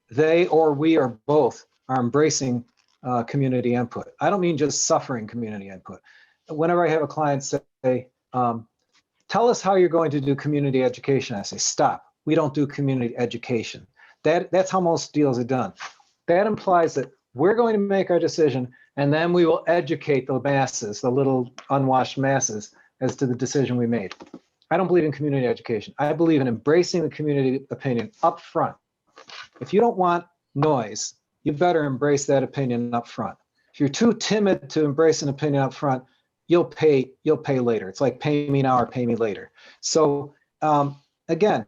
they or we or both are embracing community input. I don't mean just suffering community input. Whenever I have a client say, tell us how you're going to do community education, I say, stop. We don't do community education. That's how most deals are done. That implies that we're going to make our decision, and then we will educate the masses, the little unwashed masses, as to the decision we made. I don't believe in community education. I believe in embracing the community opinion up front. If you don't want noise, you better embrace that opinion up front. If you're too timid to embrace an opinion up front, you'll pay later. It's like pay me now or pay me later. So again,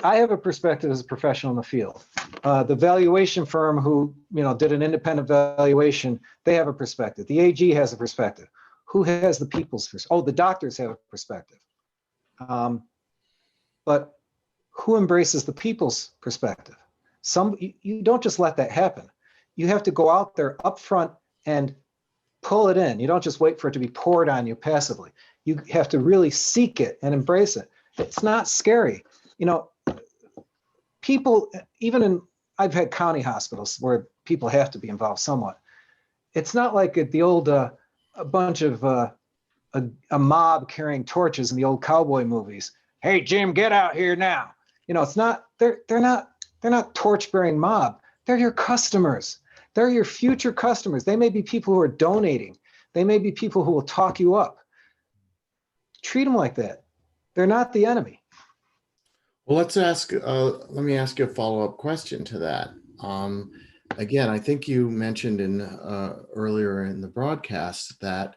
I have a perspective as a professional in the field. The valuation firm who did an independent valuation, they have a perspective. The AG has a perspective. Who has the people's perspective? Oh, the doctors have a perspective. But who embraces the people's perspective? You don't just let that happen. You have to go out there up front and pull it in. You don't just wait for it to be poured on you passively. You have to really seek it and embrace it. It's not scary. People, I've had county hospitals where people have to be involved somewhat. It's not like at the old, a bunch of a mob carrying torches in the old cowboy movies. Hey, Jim, get out here now. It's not, they're not torch-bearing mob. They're your customers. They're your future customers. They may be people who are donating. They may be people who will talk you up. Treat them like that. They're not the enemy. Well, let me ask you a follow-up question to that. Again, I think you mentioned earlier in the broadcast that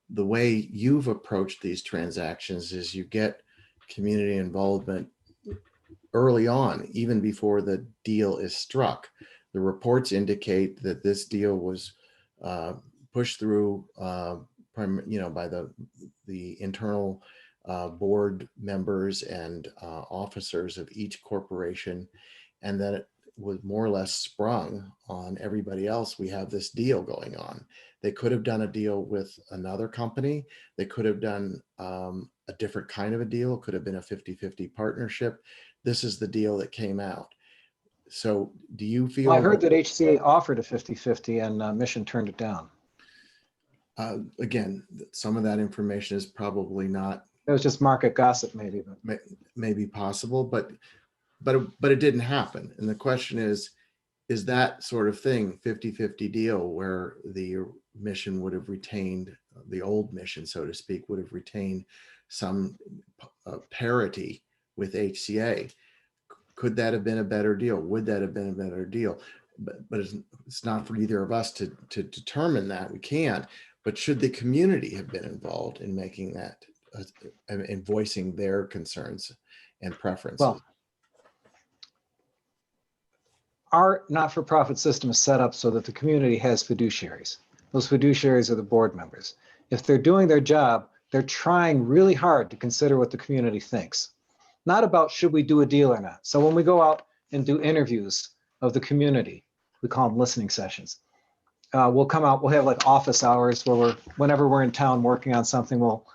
the way you've approached these transactions is you get community involvement early on, even before the deal is struck. The reports indicate that this deal was pushed through, by the internal board members and officers of each corporation, and that it was more or less sprung on everybody else. We have this deal going on. They could have done a deal with another company. They could have done a different kind of a deal. It could have been a 50-50 partnership. This is the deal that came out. So do you feel— Well, I heard that HCA offered a 50-50 and Mission turned it down. Again, some of that information is probably not— It was just market gossip, maybe. Maybe possible, but it didn't happen. And the question is that sort of thing, 50-50 deal where the Mission would have retained, the old Mission, so to speak, would have retained some parity with HCA. Could that have been a better deal? Would that have been a better deal? But it's not for either of us to determine that. We can't. But should the community have been involved in making that and voicing their concerns and preferences? Well, our not-for-profit system is set up so that the community has fiduciaries. Those fiduciaries are the board members. If they're doing their job, they're trying really hard to consider what the community thinks. Not about should we do a deal or not. So when we go out and do interviews of the community, we call them listening sessions. We'll come out, we'll have like office hours where whenever we're in town working on something, we'll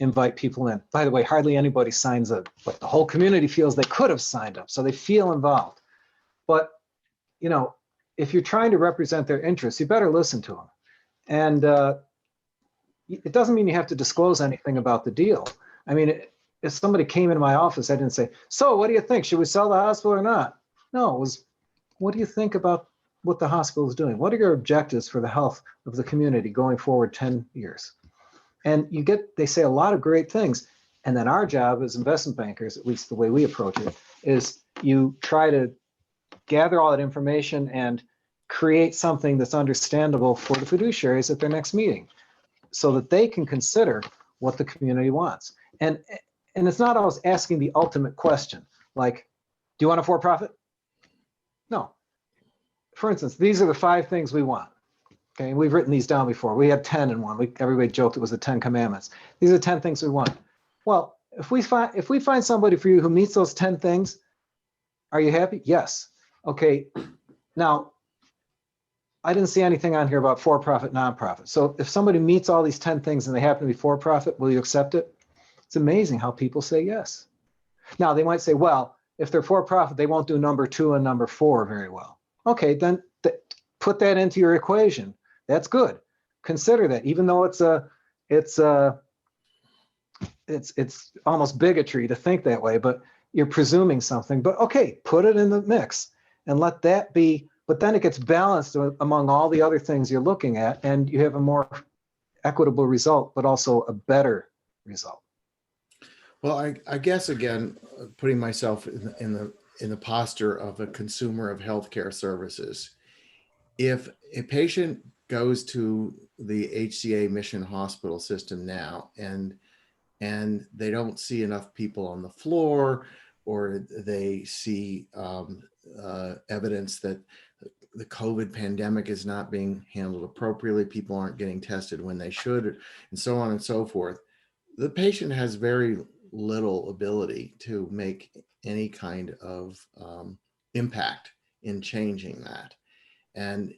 invite people in. By the way, hardly anybody signs up, but the whole community feels they could have signed up, so they feel involved. But if you're trying to represent their interests, you better listen to them. And it doesn't mean you have to disclose anything about the deal. I mean, if somebody came into my office, I didn't say, so what do you think? Should we sell the hospital or not? No, it was, what do you think about what the hospital is doing? What are your objectives for the health of the community going forward 10 years? And they say a lot of great things. And then our job as investment bankers, at least the way we approach it, is you try to gather all that information and create something that's understandable for the fiduciaries at their next meeting so that they can consider what the community wants. And it's not always asking the ultimate question, like, do you want a for-profit? No. For instance, these are the 5 things we want. Okay, we've written these down before. We had 10 in one. Everybody joked it was the 10 commandments. These are 10 things we want. Well, if we find somebody for you who meets those 10 things, are you happy? Yes. Okay. Now, I didn't see anything on here about for-profit, nonprofit. So if somebody meets all these 10 things and they happen to be for-profit, will you accept it? It's amazing how people say yes. Now, they might say, well, if they're for-profit, they won't do number 2 and number 4 very well. Okay, then put that into your equation. That's good. Consider that, even though it's almost bigotry to think that way, but you're presuming something. But okay, put it in the mix and let that be. But then it gets balanced among all the other things you're looking at, and you have a more equitable result, but also a better result. Well, I guess, again, putting myself in the posture of a consumer of healthcare services, if a patient goes to the HCA Mission Hospital system now and they don't see enough people on the floor, or they see evidence that the COVID pandemic is not being handled appropriately, people aren't getting tested when they should, and so on and so forth, the patient has very little ability to make any kind of impact in changing that. And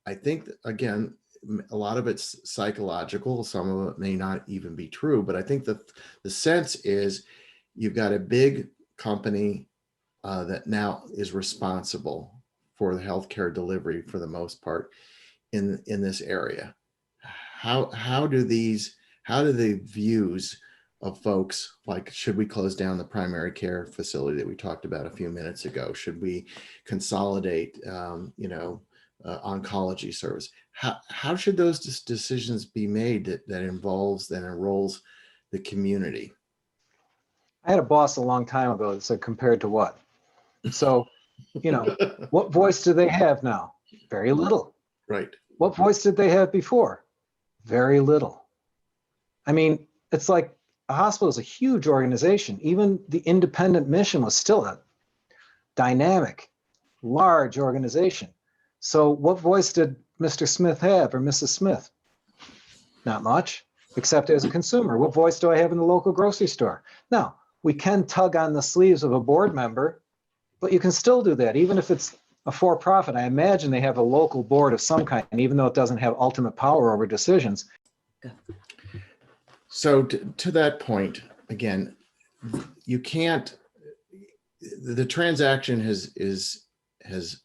I think, again, a lot of it's psychological. Some of it may not even be true, but I think that the sense is you've got a big company that now is responsible for the healthcare delivery for the most part in this area. How do the views of folks, like, should we close down the primary care facility that we talked about a few minutes ago? Should we consolidate, oncology service? How should those decisions be made that involves and enrolls the community? I had a boss a long time ago that said, compared to what? So, what voice do they have now? Very little. Right. What voice did they have before? Very little. I mean, it's like a hospital is a huge organization. Even the independent mission was still a dynamic, large organization. So what voice did Mr. Smith have, or Mrs. Smith? Not much, except as a consumer. What voice do I have in the local grocery store? Now, we can tug on the sleeves of a board member, but you can still do that, even if it's a for-profit. I imagine they have a local board of some kind, even though it doesn't have ultimate power over decisions. So to that point, again, you can't, the transaction has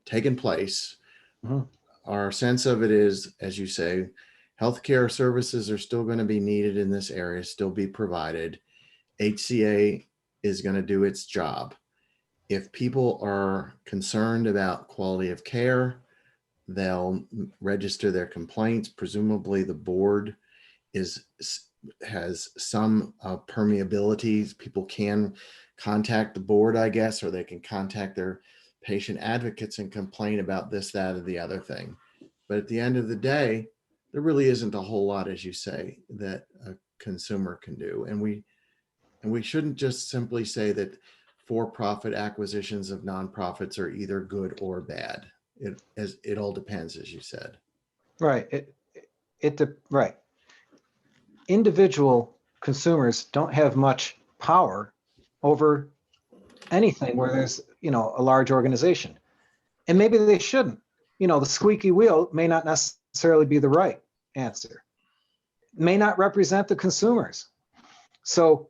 taken place. Mm-hmm. Our sense of it is, as you say, healthcare services are still going to be needed in this area, still be provided. HCA is going to do its job. If people are concerned about quality of care, they'll register their complaints. Presumably the board has some permeability. People can contact the board, I guess, or they can contact their patient advocates and complain about this, that, or the other thing. But at the end of the day, there really isn't a whole lot, as you say, that a consumer can do. And we shouldn't just simply say that for-profit acquisitions of nonprofits are either good or bad. It all depends, as you said. Right. Right. Individual consumers don't have much power over anything where there's, a large organization. And maybe they shouldn't. The squeaky wheel may not necessarily be the right answer. It may not represent the consumers. So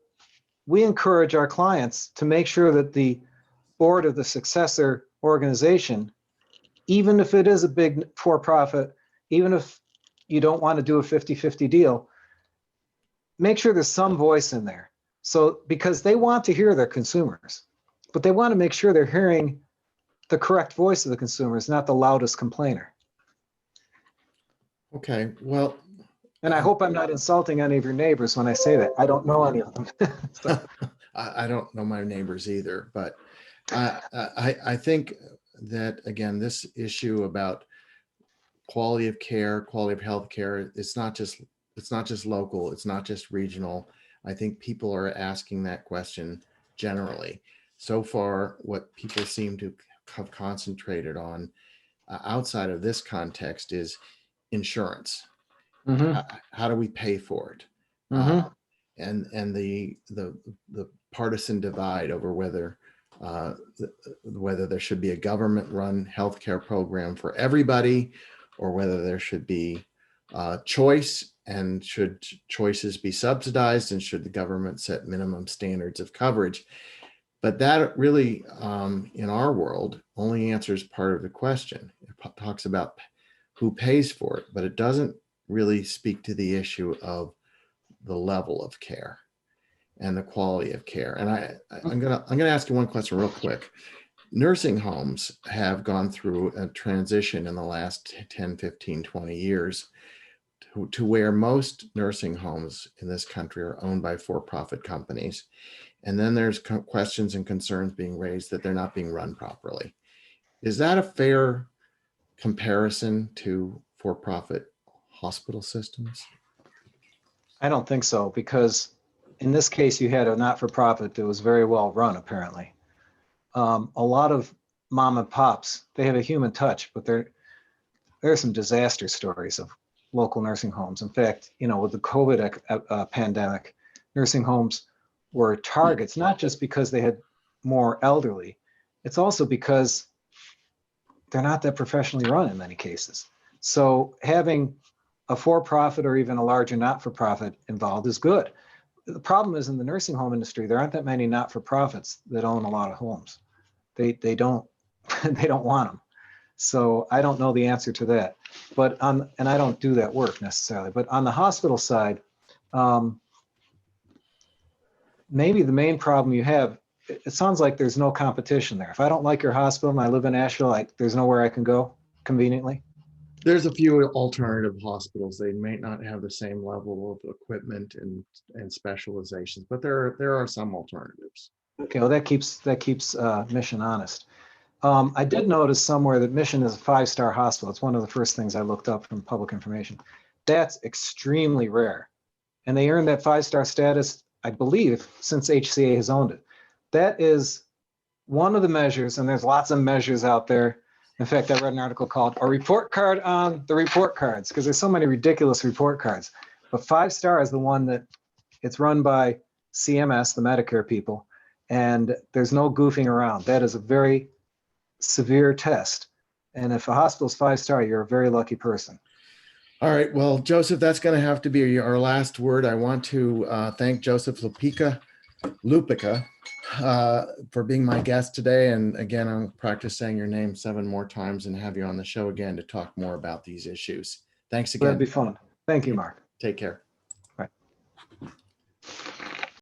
we encourage our clients to make sure that the board of the successor organization even if it is a big for-profit, even if you don't want to do a 50-50 deal, make sure there's some voice in there. So, because they want to hear their consumers, but they want to make sure they're hearing the correct voice of the consumers, not the loudest complainer. Okay, well, And I hope I'm not insulting any of your neighbors when I say that. I don't know any of them. So, I don't know my neighbors either, but I think that, again, this issue about quality of care, quality of health care, it's not just local, it's not just regional. I think people are asking that question generally. So far, what people seem to have concentrated on outside of this context is insurance. mhm, How do we pay for it? mhm. And the partisan divide over whether there should be a government-run healthcare program for everybody, or whether there should be choice, and should choices be subsidized, and should the government set minimum standards of coverage. But that really, in our world, only answers part of the question. It talks about who pays for it, but it doesn't really speak to the issue of the level of care and the quality of care. And I'm gonna ask you one question real quick. Nursing homes have gone through a transition in the last 10, 15, 20 years to where most nursing homes in this country are owned by for-profit companies. And then there's questions and concerns being raised that they're not being run properly. Is that a fair comparison to for-profit hospital systems? I don't think so, because in this case, you had a not-for-profit that was very well run, apparently. A lot of mom and pops, they have a human touch, but there are some disaster stories of local nursing homes. In fact, with the COVID pandemic, nursing homes were targets, not just because they had more elderly, it's also because they're not that professionally run in many cases. So having a for-profit or even a larger not-for-profit involved is good. The problem is, in the nursing home industry, there aren't that many not-for-profits that own a lot of homes. They don't they don't want them. So I don't know the answer to that. But and I don't do that work necessarily. But on the hospital side, maybe the main problem you have, it sounds like there's no competition there. If I don't like your hospital and I live in Asheville, there's nowhere I can go conveniently. There's a few alternative hospitals. They may not have the same level of equipment and specializations, but there are some alternatives. Okay, well, that keeps Mission honest. I did notice somewhere that Mission is a 5-star hospital. It's one of the first things I looked up from public information. That's extremely rare. And they earned that 5-star status, I believe, since HCA has owned it. That is one of the measures, and there's lots of measures out there. In fact, I read an article called "A Report Card on the Report Cards," because there's so many ridiculous report cards. But 5-star is the one that it's run by CMS, the Medicare people, and there's no goofing around. That is a very severe test. And if a hospital's 5-star, you're a very lucky person. All right. Well, Joseph, that's going to have to be our last word. I want to thank Joseph Lupica for being my guest today. And again, I'm practice saying your name 7 more times and have you on the show again to talk more about these issues. Thanks again. That'd be fun. Thank you, Mark. Take care. Bye.